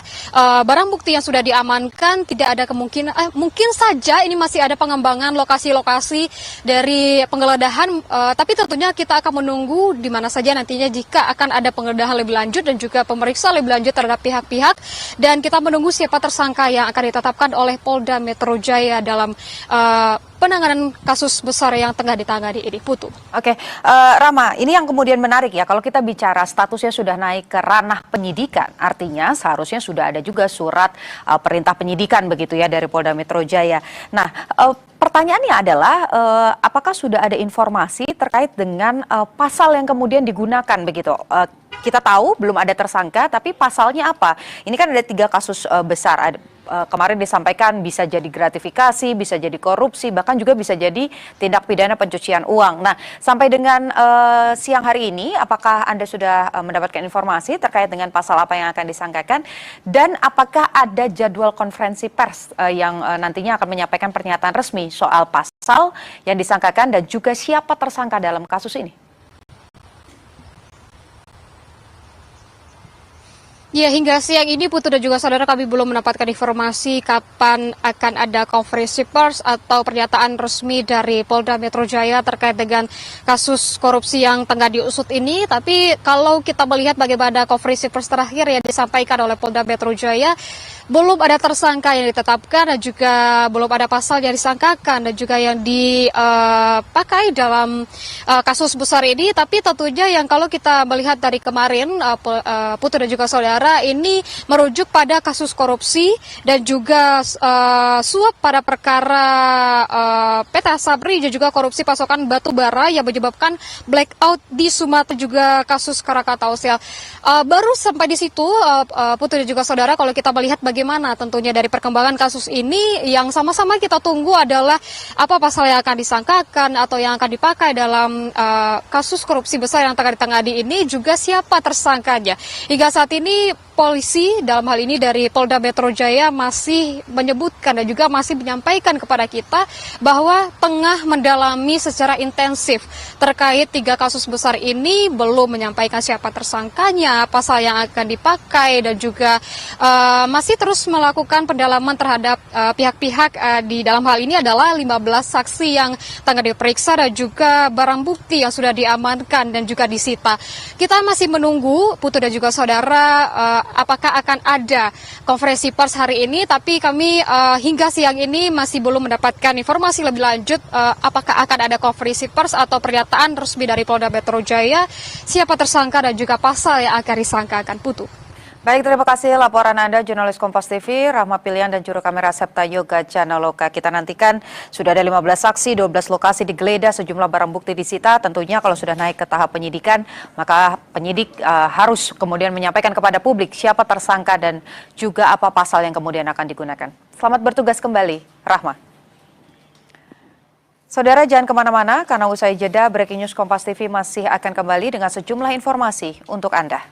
barang bukti yang sudah diamankan, tidak ada kemungkinan, mungkin saja ini masih ada pengembangan lokasi-lokasi dari penggeledahan, tapi tentunya kita akan menunggu di mana saja nantinya jika akan ada penggeledahan lebih lanjut dan juga pemeriksaan lebih lanjut terhadap pihak-pihak, dan kita menunggu siapa tersangka yang akan ditetapkan oleh Polda Metro Jaya dalam penanganan kasus besar yang tengah ditangani ini, Putu. Oke, Rama, ini yang kemudian menarik ya, kalau kita bicara statusnya sudah naik ke ranah penyidikan, artinya seharusnya sudah ada juga surat perintah penyidikan begitu ya dari Polda Metro Jaya. Nah, pertanyaannya adalah apakah sudah ada informasi terkait dengan pasal yang kemudian digunakan begitu? Kita tahu belum ada tersangka, tapi pasalnya apa? Ini kan ada 3 kasus besar. Kemarin disampaikan bisa jadi gratifikasi, bisa jadi korupsi, bahkan juga bisa jadi tindak pidana pencucian uang. Nah, sampai dengan siang hari ini, apakah Anda sudah mendapatkan informasi terkait dengan pasal apa yang akan disangkakan? Dan apakah ada jadwal konferensi pers yang nantinya akan menyampaikan pernyataan resmi soal pasal yang disangkakan dan juga siapa tersangka dalam kasus ini? Ya, hingga siang ini Putu dan juga saudara kami belum mendapatkan informasi kapan akan ada konferensi pers atau pernyataan resmi dari Polda Metro Jaya terkait dengan kasus korupsi yang tengah diusut ini. Tapi kalau kita melihat bagaimana konferensi pers terakhir yang disampaikan oleh Polda Metro Jaya, belum ada tersangka yang ditetapkan dan juga belum ada pasal yang disangkakan dan juga yang dipakai dalam kasus besar ini. Tapi tentunya yang kalau kita melihat dari kemarin, Putu dan juga saudara, ini merujuk pada kasus korupsi dan juga suap pada perkara PT Asabri dan juga korupsi pasokan batu bara yang menyebabkan blackout di Sumatera, juga kasus Krakatau Steel. Baru sampai di situ, Putu dan juga saudara, kalau kita melihat bagaimana tentunya dari perkembangan kasus ini, yang sama-sama kita tunggu adalah apa pasal yang akan disangkakan atau yang akan dipakai dalam kasus korupsi besar yang tengah ditangani ini, juga siapa tersangkanya. Hingga saat ini polisi dalam hal ini dari Polda Metro Jaya masih menyebutkan dan juga masih menyampaikan kepada kita bahwa tengah mendalami secara intensif terkait 3 kasus besar ini, belum menyampaikan siapa tersangkanya, pasal yang akan dipakai, dan juga masih terus melakukan pendalaman terhadap pihak-pihak di dalam hal ini adalah 15 saksi yang tengah diperiksa dan juga barang bukti yang sudah diamankan dan juga disita. Kita masih menunggu, Putu dan juga saudara, apakah akan ada konferensi pers hari ini, tapi kami hingga siang ini masih belum mendapatkan informasi lebih lanjut apakah akan ada konferensi pers atau pernyataan resmi dari Polda Metro Jaya, siapa tersangka dan juga pasal yang akan disangkakan, Putu. Baik, terima kasih laporan Anda, jurnalis Kompas TV, Rahma Pilihan dan juru kamera Septa Yoga Canaloka. Kita nantikan sudah ada 15 saksi, 12 lokasi digeledah, sejumlah barang bukti disita. Tentunya kalau sudah naik ke tahap penyidikan, maka penyidik harus kemudian menyampaikan kepada publik siapa tersangka dan juga apa pasal yang kemudian akan digunakan. Selamat bertugas kembali, Rahma. Saudara, jangan kemana-mana karena usai jeda Breaking News Kompas TV masih akan kembali dengan sejumlah informasi untuk Anda.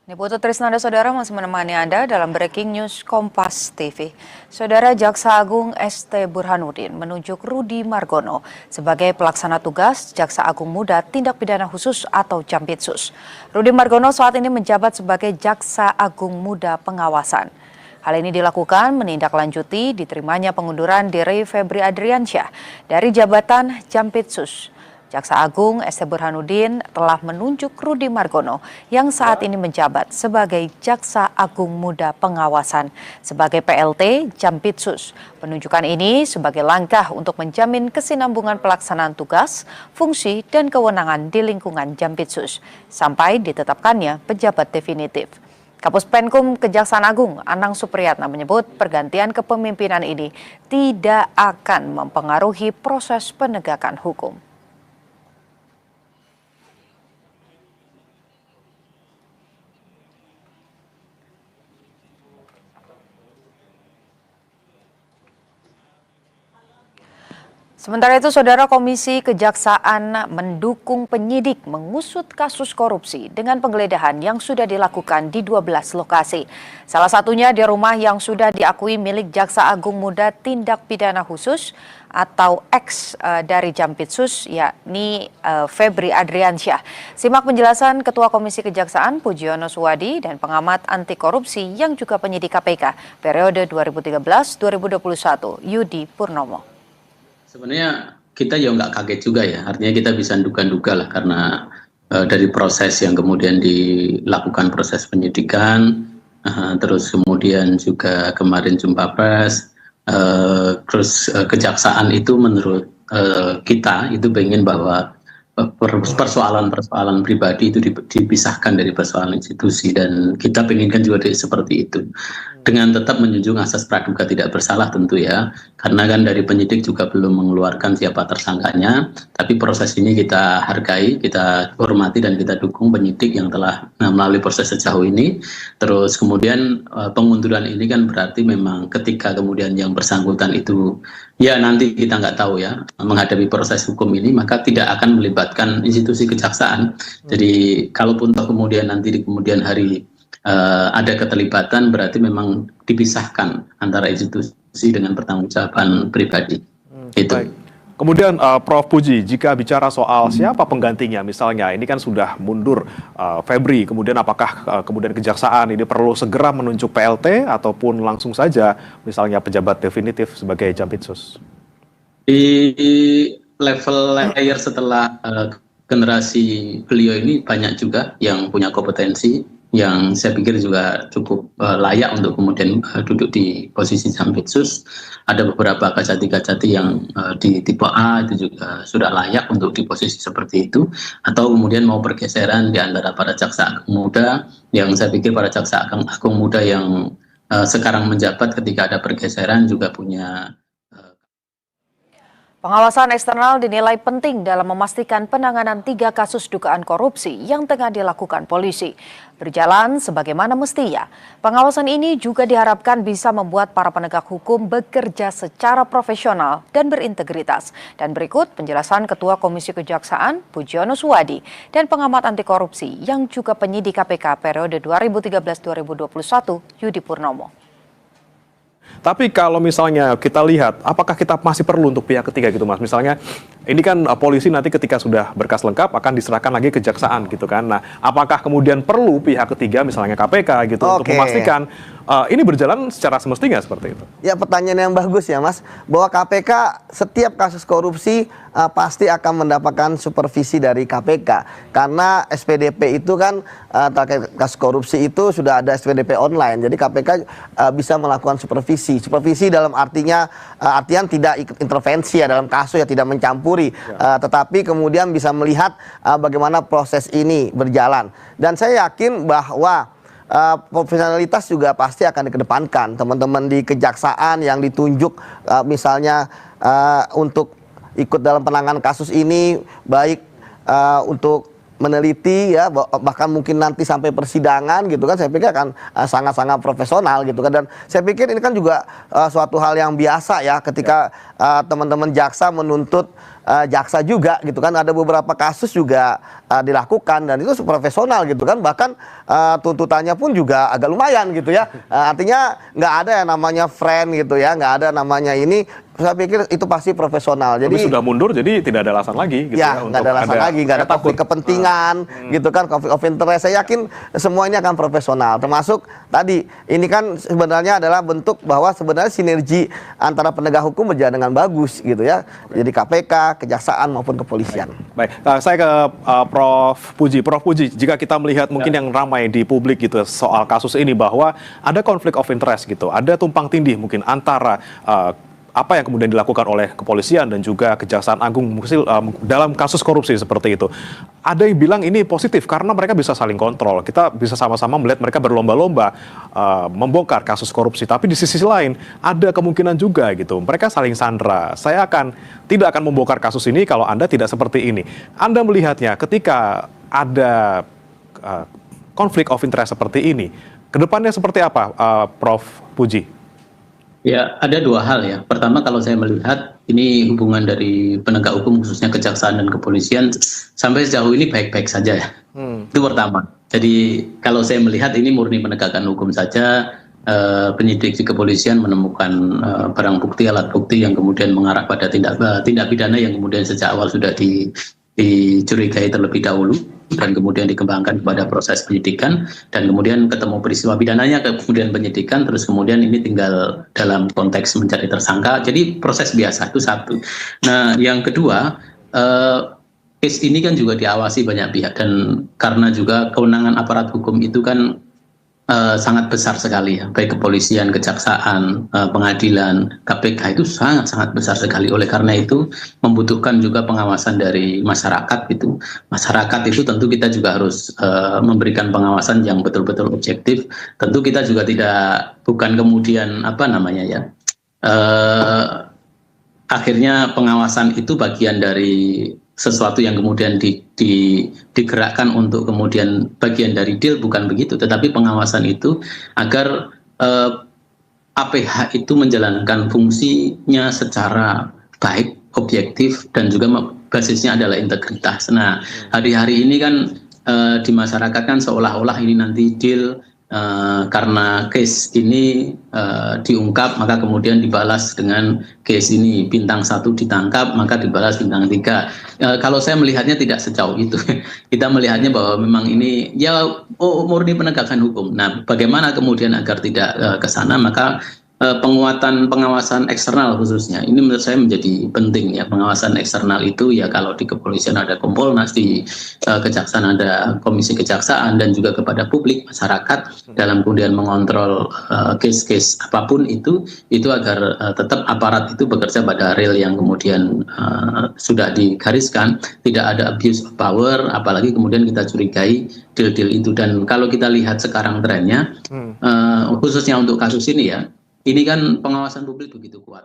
Niputu Trisnanda Saudara masih menemani Anda dalam Breaking News Kompas TV. Saudara Jaksa Agung ST Burhanuddin menunjuk Rudy Margono sebagai pelaksana tugas Jaksa Agung Muda Tindak Pidana Khusus atau Jampitsus. Rudy Margono saat ini menjabat sebagai Jaksa Agung Muda Pengawasan. Hal ini dilakukan menindaklanjuti diterimanya pengunduran diri Febri Adriansyah dari jabatan Jampitsus. Jaksa Agung ST Burhanuddin telah menunjuk Rudy Margono yang saat ini menjabat sebagai Jaksa Agung Muda Pengawasan sebagai PLT Jampitsus. Penunjukan ini sebagai langkah untuk menjamin kesinambungan pelaksanaan tugas, fungsi, dan kewenangan di lingkungan Jampitsus sampai ditetapkannya pejabat definitif. Kapus Penkum Kejaksaan Agung Anang Supriyatna menyebut pergantian kepemimpinan ini tidak akan mempengaruhi proses penegakan hukum. Sementara itu, Saudara, Komisi Kejaksaan mendukung penyidik mengusut kasus korupsi dengan penggeledahan yang sudah dilakukan di 12 lokasi. Salah satunya di rumah yang sudah diakui milik Jaksa Agung Muda Tindak Pidana Khusus atau X dari Jampitsus, yakni Febri Adriansyah. Simak penjelasan Ketua Komisi Kejaksaan Pujiono Suwadi dan pengamat anti korupsi yang juga penyidik KPK periode 2013-2021 Yudi Purnomo. Sebenarnya kita ya nggak kaget juga ya, artinya kita bisa duga-duga lah karena dari proses yang kemudian dilakukan proses penyidikan, terus kemudian juga kemarin jumpa pers, terus kejaksaan itu menurut kita itu pengen bahwa persoalan pribadi itu dipisahkan dari persoalan institusi, dan kita penginkan juga seperti itu dengan tetap menjunjung asas praduga tidak bersalah tentu ya, karena kan dari penyidik juga belum mengeluarkan siapa tersangkanya, tapi proses ini kita hargai, kita hormati, dan kita dukung penyidik yang telah melalui proses sejauh ini. Terus kemudian pengunduran ini kan berarti memang ketika kemudian yang bersangkutan itu ya nanti kita nggak tahu ya menghadapi proses hukum ini, maka tidak akan melibatkan institusi kejaksaan. Jadi kalaupun toh kemudian nanti di kemudian hari ada keterlibatan, berarti memang dipisahkan antara institusi dengan pertanggungjawaban pribadi. Itu. Baik. Kemudian Prof Puji, jika bicara soal siapa penggantinya, misalnya ini kan sudah mundur Febri, kemudian apakah kemudian kejaksaan ini perlu segera menunjuk PLT ataupun langsung saja misalnya pejabat definitif sebagai Jampitsus? Di level layer setelah generasi beliau ini banyak juga yang punya kompetensi, yang saya pikir juga cukup layak untuk kemudian duduk di posisi Jampitsus. Ada beberapa kajati-kajati yang di tipe A itu juga sudah layak untuk di posisi seperti itu, atau kemudian mau pergeseran di antara para jaksa agung muda, yang saya pikir para jaksa agung muda yang sekarang menjabat ketika ada pergeseran juga punya. Pengawasan eksternal dinilai penting dalam memastikan penanganan 3 kasus dugaan korupsi yang tengah dilakukan polisi berjalan sebagaimana mestinya. Pengawasan ini juga diharapkan bisa membuat para penegak hukum bekerja secara profesional dan berintegritas. Dan berikut penjelasan Ketua Komisi Kejaksaan Pujiono Suwadi dan pengamat anti korupsi yang juga penyidik KPK periode 2013-2021 Yudi Purnomo. Tapi kalau misalnya kita lihat, apakah kita masih perlu untuk pihak ketiga gitu Mas? Misalnya ini kan polisi nanti ketika sudah berkas lengkap akan diserahkan lagi ke kejaksaan gitu kan. Nah, apakah kemudian perlu pihak ketiga misalnya KPK gitu untuk memastikan ini berjalan secara semestinya seperti itu? Ya, pertanyaan yang bagus ya Mas, bahwa KPK setiap kasus korupsi pasti akan mendapatkan supervisi dari KPK, karena SPDP itu kan terkait kasus korupsi itu sudah ada SPDP online, jadi KPK bisa melakukan supervisi dalam artian tidak ikut intervensi ya dalam kasus, ya tidak mencampuri, tetapi kemudian bisa melihat bagaimana proses ini berjalan. Dan saya yakin bahwa profesionalitas juga pasti akan dikedepankan. Teman-teman di kejaksaan yang ditunjuk misalnya untuk ikut dalam penanganan kasus ini, baik untuk meneliti ya, bahkan mungkin nanti sampai persidangan gitu kan, saya pikir akan sangat-sangat profesional gitu kan. Dan saya pikir ini kan juga suatu hal yang biasa ya ketika teman-teman jaksa menuntut jaksa juga gitu kan, ada beberapa kasus juga dilakukan dan itu profesional gitu kan, bahkan tuntutannya pun juga agak lumayan gitu ya. Artinya nggak ada yang namanya friend gitu ya, nggak ada namanya ini. Saya pikir itu pasti profesional. Tapi Jadi sudah mundur, jadi tidak ada alasan lagi gitu ya, nggak ada alasan lagi, nggak ada saya takut. konflik kepentingan gitu kan, konflik of interest. Saya yakin semua ini akan profesional. Termasuk tadi, ini kan sebenarnya adalah bentuk bahwa sebenarnya sinergi antara penegak hukum berjalan dengan bagus gitu ya. Jadi KPK, kejaksaan maupun kepolisian. Baik, saya ke Prof. Puji. Prof. Puji, jika kita melihat mungkin yang ramai di publik gitu soal kasus ini bahwa ada konflik of interest gitu, ada tumpang tindih mungkin antara apa yang kemudian dilakukan oleh kepolisian dan juga Kejaksaan Agung dalam kasus korupsi seperti itu. Ada yang bilang ini positif karena mereka bisa saling kontrol. Kita bisa sama-sama melihat mereka berlomba-lomba membongkar kasus korupsi. Tapi di sisi lain ada kemungkinan juga gitu. Mereka saling sandra. Saya tidak akan membongkar kasus ini kalau Anda tidak seperti ini. Anda melihatnya ketika ada konflik of interest seperti ini, kedepannya seperti apa, Prof. Puji? Ya, ada dua hal ya. Pertama, kalau saya melihat ini hubungan dari penegak hukum khususnya kejaksaan dan kepolisian sampai sejauh ini baik-baik saja ya. Itu pertama. Jadi kalau saya melihat ini murni penegakan hukum saja, penyidik di kepolisian menemukan barang bukti, alat bukti yang kemudian mengarah pada tindak pidana yang kemudian sejak awal sudah dicurigai terlebih dahulu dan kemudian dikembangkan kepada proses penyidikan dan kemudian ketemu peristiwa pidananya, kemudian penyidikan, terus kemudian ini tinggal dalam konteks mencari tersangka. Jadi proses biasa itu satu. Nah, yang kedua, case ini kan juga diawasi banyak pihak dan karena juga kewenangan aparat hukum itu kan sangat besar sekali ya, baik kepolisian, kejaksaan, pengadilan, KPK itu sangat-sangat besar sekali. Oleh karena itu membutuhkan juga pengawasan dari masyarakat gitu. Masyarakat itu tentu kita juga harus memberikan pengawasan yang betul-betul objektif. Tentu kita juga bukan kemudian akhirnya pengawasan itu bagian dari sesuatu yang kemudian digerakkan untuk kemudian bagian dari deal, bukan begitu, tetapi pengawasan itu agar APH itu menjalankan fungsinya secara baik, objektif, dan juga basisnya adalah integritas. Nah, hari-hari ini kan di masyarakat kan seolah-olah ini nanti deal karena case ini diungkap maka kemudian dibalas dengan case ini bintang 1 ditangkap maka dibalas bintang 3. Kalau saya melihatnya tidak sejauh itu. Kita melihatnya bahwa memang ini ya murni penegakan hukum. Nah, bagaimana kemudian agar tidak ke sana, maka penguatan pengawasan eksternal khususnya ini menurut saya menjadi penting ya. Pengawasan eksternal itu ya kalau di kepolisian ada Kompolnas, di kejaksaan ada Komisi Kejaksaan, dan juga kepada publik masyarakat dalam kemudian mengontrol case-case apapun itu agar tetap aparat itu bekerja pada real yang kemudian sudah digariskan, tidak ada abuse of power, apalagi kemudian kita curigai deal-deal itu. Dan kalau kita lihat sekarang trennya khususnya untuk kasus ini ya, ini kan pengawasan publik begitu kuat.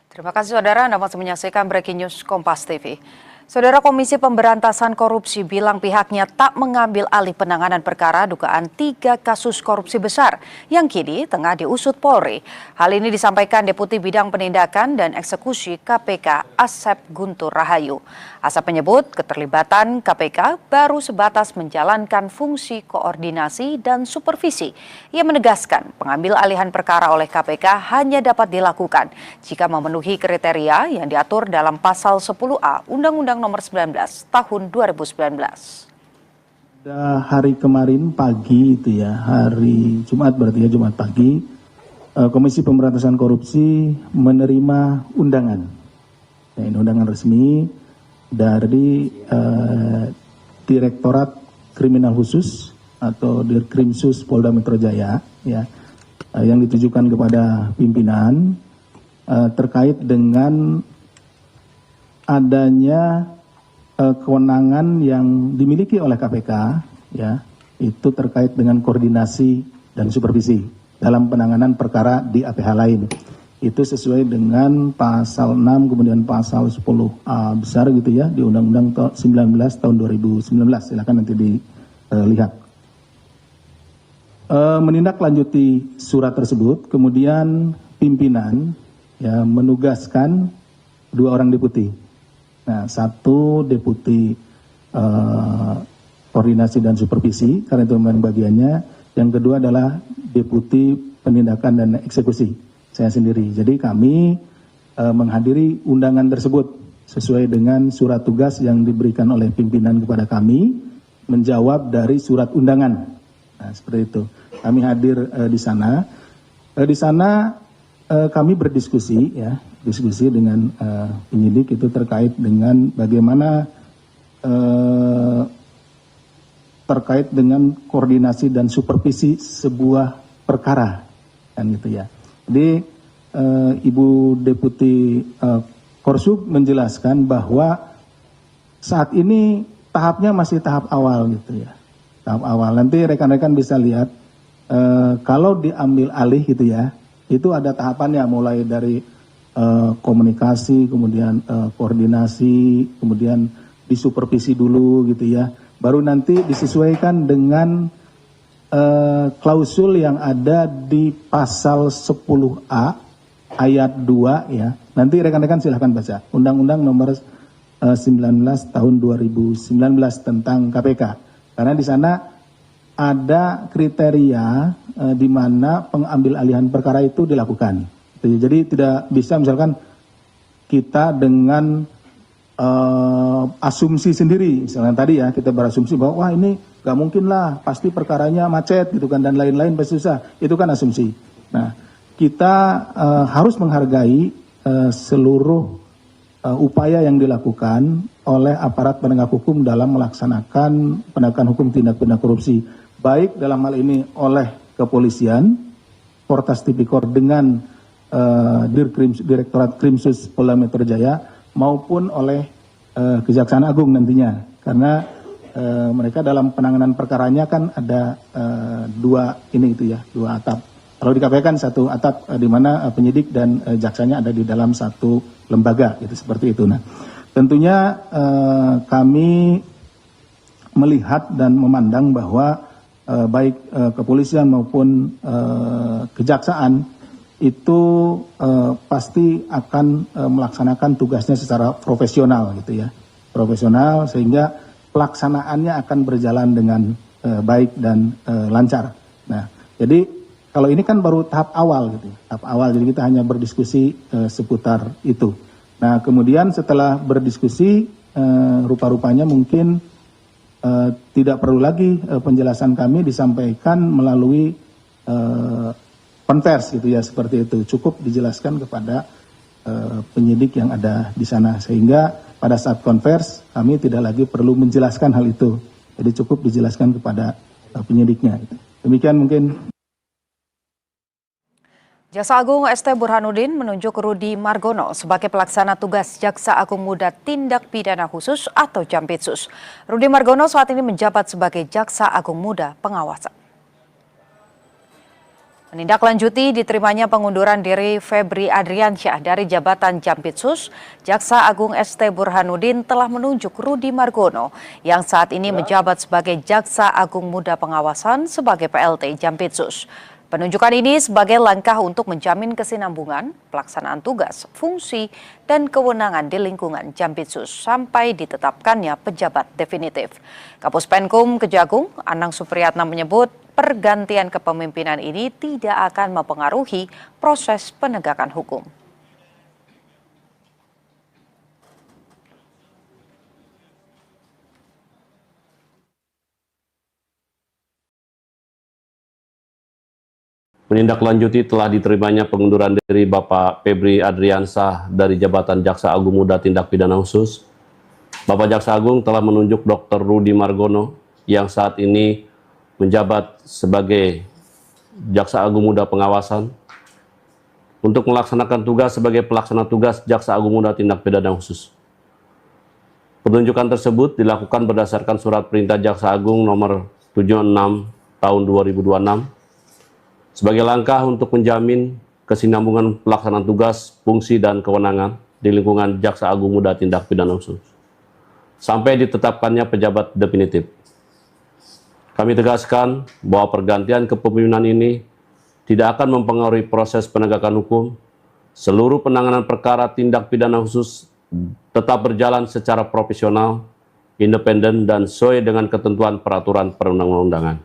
Terima kasih saudara, Anda masih menyaksikan Breaking News Kompas TV. Saudara, Komisi Pemberantasan Korupsi bilang pihaknya tak mengambil alih penanganan perkara dugaan 3 kasus korupsi besar yang kini tengah diusut Polri. Hal ini disampaikan Deputi Bidang Penindakan dan Eksekusi KPK Asep Guntur Rahayu. Asep menyebut keterlibatan KPK baru sebatas menjalankan fungsi koordinasi dan supervisi. Ia menegaskan pengambil alihan perkara oleh KPK hanya dapat dilakukan jika memenuhi kriteria yang diatur dalam Pasal 10A Undang-Undang Nomor 19 Tahun 2019. Hari kemarin pagi itu ya, hari Jumat berarti ya, Jumat pagi, Komisi Pemberantasan Korupsi menerima undangan, ya, ini undangan resmi dari Direktorat Kriminal Khusus atau Dirkrimsus Polda Metro Jaya, ya, yang ditujukan kepada pimpinan terkait dengan adanya kewenangan yang dimiliki oleh KPK, ya, itu terkait dengan koordinasi dan supervisi dalam penanganan perkara di APH lain. Itu sesuai dengan pasal 6 kemudian pasal 10A besar gitu ya di Undang-Undang 19 tahun 2019. Silakan nanti dilihat. Menindaklanjuti surat tersebut, kemudian pimpinan ya menugaskan 2 orang deputi. Nah, 1 deputi koordinasi dan supervisi, karena itu memang bagiannya. Yang kedua adalah deputi penindakan dan eksekusi, saya sendiri. Jadi kami menghadiri undangan tersebut sesuai dengan surat tugas yang diberikan oleh pimpinan kepada kami, menjawab dari surat undangan. Nah, seperti itu. Kami hadir di sana. Di sana kami berdiskusi, ya, diskusi dengan penyidik itu terkait dengan bagaimana terkait dengan koordinasi dan supervisi sebuah perkara, kan gitu ya. Jadi Ibu Deputi Korsub menjelaskan bahwa saat ini tahapnya masih tahap awal gitu ya, tahap awal. Nanti rekan-rekan bisa lihat kalau diambil alih gitu ya, itu ada tahapannya mulai dari komunikasi, kemudian koordinasi, kemudian disupervisi dulu gitu ya. Baru nanti disesuaikan dengan klausul yang ada di pasal 10A ayat 2 ya. Nanti rekan-rekan silahkan baca. Undang-Undang Nomor 19 Tahun 2019 tentang KPK. Karena di sana ada kriteria di mana pengambil alihan perkara itu dilakukan. Jadi tidak bisa misalkan kita dengan asumsi sendiri, misalnya tadi ya kita berasumsi bahwa wah ini gak mungkin lah, pasti perkaranya macet gitu kan dan lain-lain pasti susah, itu kan asumsi. Nah kita harus menghargai seluruh upaya yang dilakukan oleh aparat penegak hukum dalam melaksanakan penegakan hukum tindak pidana korupsi, baik dalam hal ini oleh kepolisian, Portas Tipikor dengan Direktorat Krimsus Polda Metro Jaya maupun oleh Kejaksaan Agung nantinya, karena mereka dalam penanganan perkaranya kan ada 2 ini itu ya, 2 atap. Kalau di KPK kan 1 atap di mana penyidik dan jaksanya ada di dalam 1 lembaga, gitu seperti itu. Nah, tentunya kami melihat dan memandang bahwa baik kepolisian maupun kejaksaan itu pasti akan melaksanakan tugasnya secara profesional gitu ya, profesional, sehingga pelaksanaannya akan berjalan dengan baik dan lancar. Nah, jadi kalau ini kan baru tahap awal gitu, tahap awal, jadi kita hanya berdiskusi seputar itu. Nah, kemudian setelah berdiskusi, rupa-rupanya mungkin tidak perlu lagi penjelasan kami disampaikan melalui konvers gitu ya, seperti itu. Cukup dijelaskan kepada penyidik yang ada di sana, sehingga pada saat konvers kami tidak lagi perlu menjelaskan hal itu. Jadi cukup dijelaskan kepada penyidiknya. Demikian mungkin. Jaksa Agung ST Burhanuddin menunjuk Rudi Margono sebagai pelaksana tugas Jaksa Agung Muda Tindak Pidana Khusus atau Jampitsus. Rudi Margono saat ini menjabat sebagai Jaksa Agung Muda Pengawasan. Menindaklanjuti diterimanya pengunduran diri Febri Adriansyah dari jabatan Jampitsus, Jaksa Agung ST Burhanuddin telah menunjuk Rudi Margono yang saat ini menjabat sebagai Jaksa Agung Muda Pengawasan sebagai PLT Jampitsus. Penunjukan ini sebagai langkah untuk menjamin kesinambungan, pelaksanaan tugas, fungsi, dan kewenangan di lingkungan Jampitsus sampai ditetapkannya pejabat definitif. Kapus Penkum Kejagung, Anang Supriyatna menyebut pergantian kepemimpinan ini tidak akan mempengaruhi proses penegakan hukum. Menindaklanjuti telah diterimanya pengunduran diri Bapak Febri Adriansyah dari jabatan Jaksa Agung Muda Tindak Pidana Khusus. Bapak Jaksa Agung telah menunjuk Dr. Rudi Margono yang saat ini menjabat sebagai Jaksa Agung Muda Pengawasan untuk melaksanakan tugas sebagai pelaksana tugas Jaksa Agung Muda Tindak Pidana Khusus. Penunjukan tersebut dilakukan berdasarkan Surat Perintah Jaksa Agung nomor 76 tahun 2026 sebagai langkah untuk menjamin kesinambungan pelaksanaan tugas, fungsi, dan kewenangan di lingkungan Jaksa Agung Muda Tindak Pidana Khusus sampai ditetapkannya pejabat definitif. Kami tegaskan bahwa pergantian kepemimpinan ini tidak akan mempengaruhi proses penegakan hukum. Seluruh penanganan perkara tindak pidana khusus tetap berjalan secara profesional, independen, dan sesuai dengan ketentuan peraturan perundang-undangan.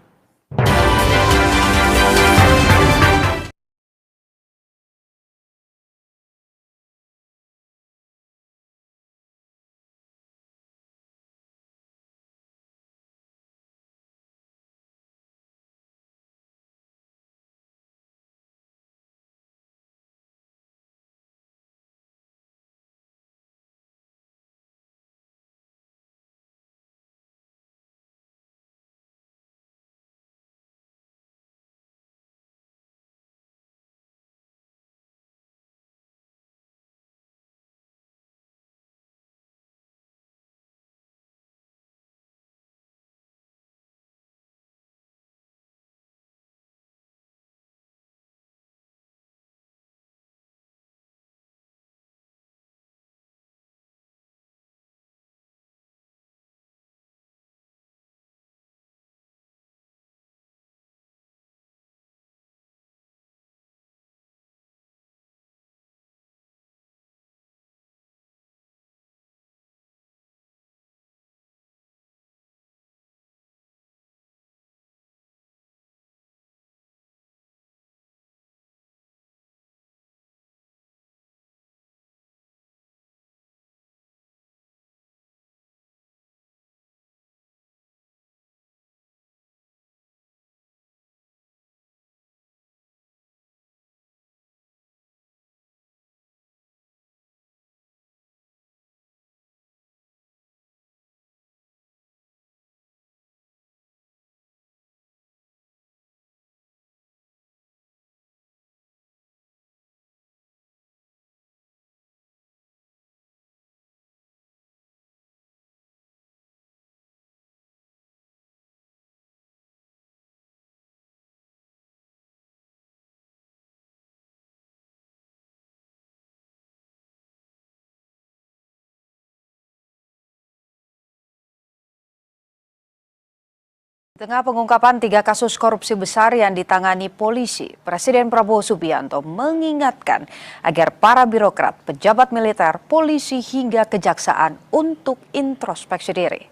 Di tengah pengungkapan 3 kasus korupsi besar yang ditangani polisi, Presiden Prabowo Subianto mengingatkan agar para birokrat, pejabat militer, polisi hingga kejaksaan untuk introspeksi diri.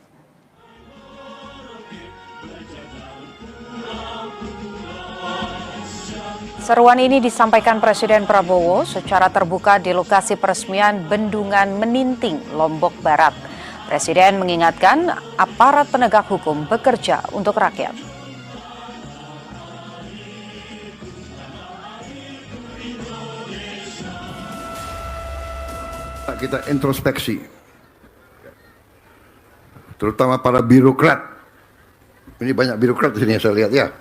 Seruan ini disampaikan Presiden Prabowo secara terbuka di lokasi peresmian Bendungan Meninting, Lombok Barat. Presiden mengingatkan aparat penegak hukum bekerja untuk rakyat. Kita introspeksi, terutama para birokrat. Ini banyak birokrat di sini saya lihat ya.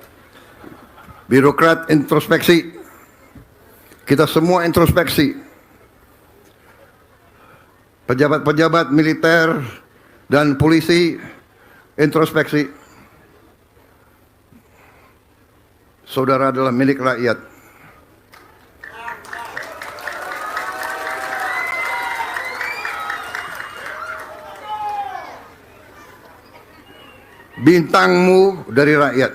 Birokrat introspeksi. Kita semua introspeksi. Pejabat-pejabat militer dan polisi introspeksi. saudara adalah milik rakyat. Bintangmu dari rakyat.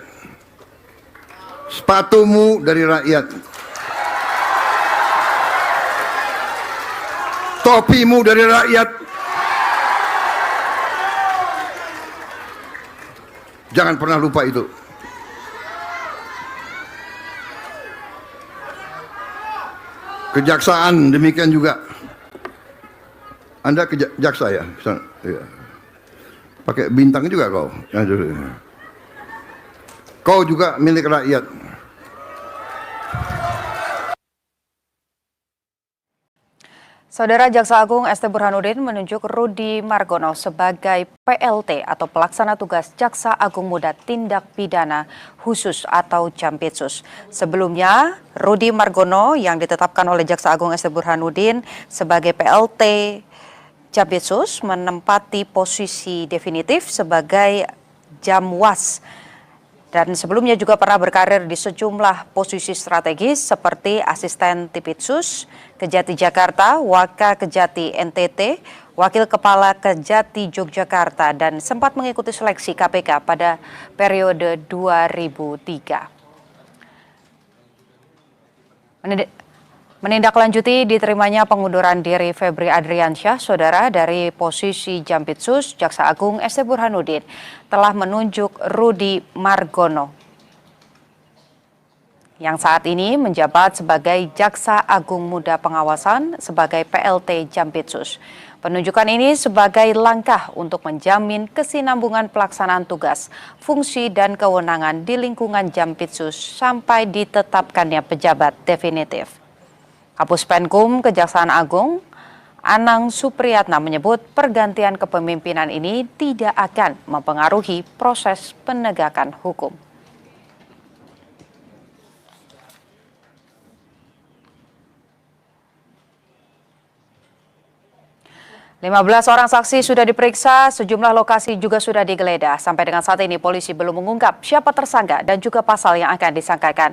Sepatumu dari rakyat. Topimu dari rakyat. Jangan pernah lupa itu. Kejaksaan demikian juga. Anda jaksa ya? Iya. Pakai bintang juga kau. Kau juga milik rakyat. Saudara Jaksa Agung ST Burhanuddin menunjuk Rudi Margono sebagai PLT atau Pelaksana Tugas Jaksa Agung Muda Tindak Pidana Khusus atau Jampitsus. Sebelumnya, Rudi Margono yang ditetapkan oleh Jaksa Agung ST Burhanuddin sebagai PLT Jampitsus menempati posisi definitif sebagai Jamwas. Dan sebelumnya juga pernah berkarir di sejumlah posisi strategis seperti asisten Tipitsus, Kejati Jakarta, Waka Kejati NTT, Wakil Kepala Kejati Yogyakarta, dan sempat mengikuti seleksi KPK pada periode 2003. Menindaklanjuti diterimanya pengunduran diri Febri Adriansyah, saudara, dari posisi Jampitsus, Jaksa Agung ST Burhanuddin telah menunjuk Rudi Margono yang saat ini menjabat sebagai Jaksa Agung Muda Pengawasan sebagai PLT Jampitsus. Penunjukan ini sebagai langkah untuk menjamin kesinambungan pelaksanaan tugas, fungsi, dan kewenangan di lingkungan Jampitsus sampai ditetapkannya pejabat definitif. Kapus Penkum Kejaksaan Agung, Anang Supriyatna menyebut pergantian kepemimpinan ini tidak akan mempengaruhi proses penegakan hukum. 15 orang saksi sudah diperiksa, sejumlah lokasi juga sudah digeledah. Sampai dengan saat ini polisi belum mengungkap siapa tersangka dan juga pasal yang akan disangkakan.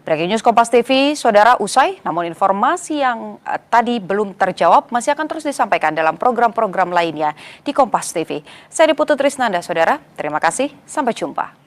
Breaking News Kompas TV, saudara, usai, namun informasi yang tadi belum terjawab masih akan terus disampaikan dalam program-program lainnya di Kompas TV. Saya Putri Trisnanda, saudara. Terima kasih, sampai jumpa.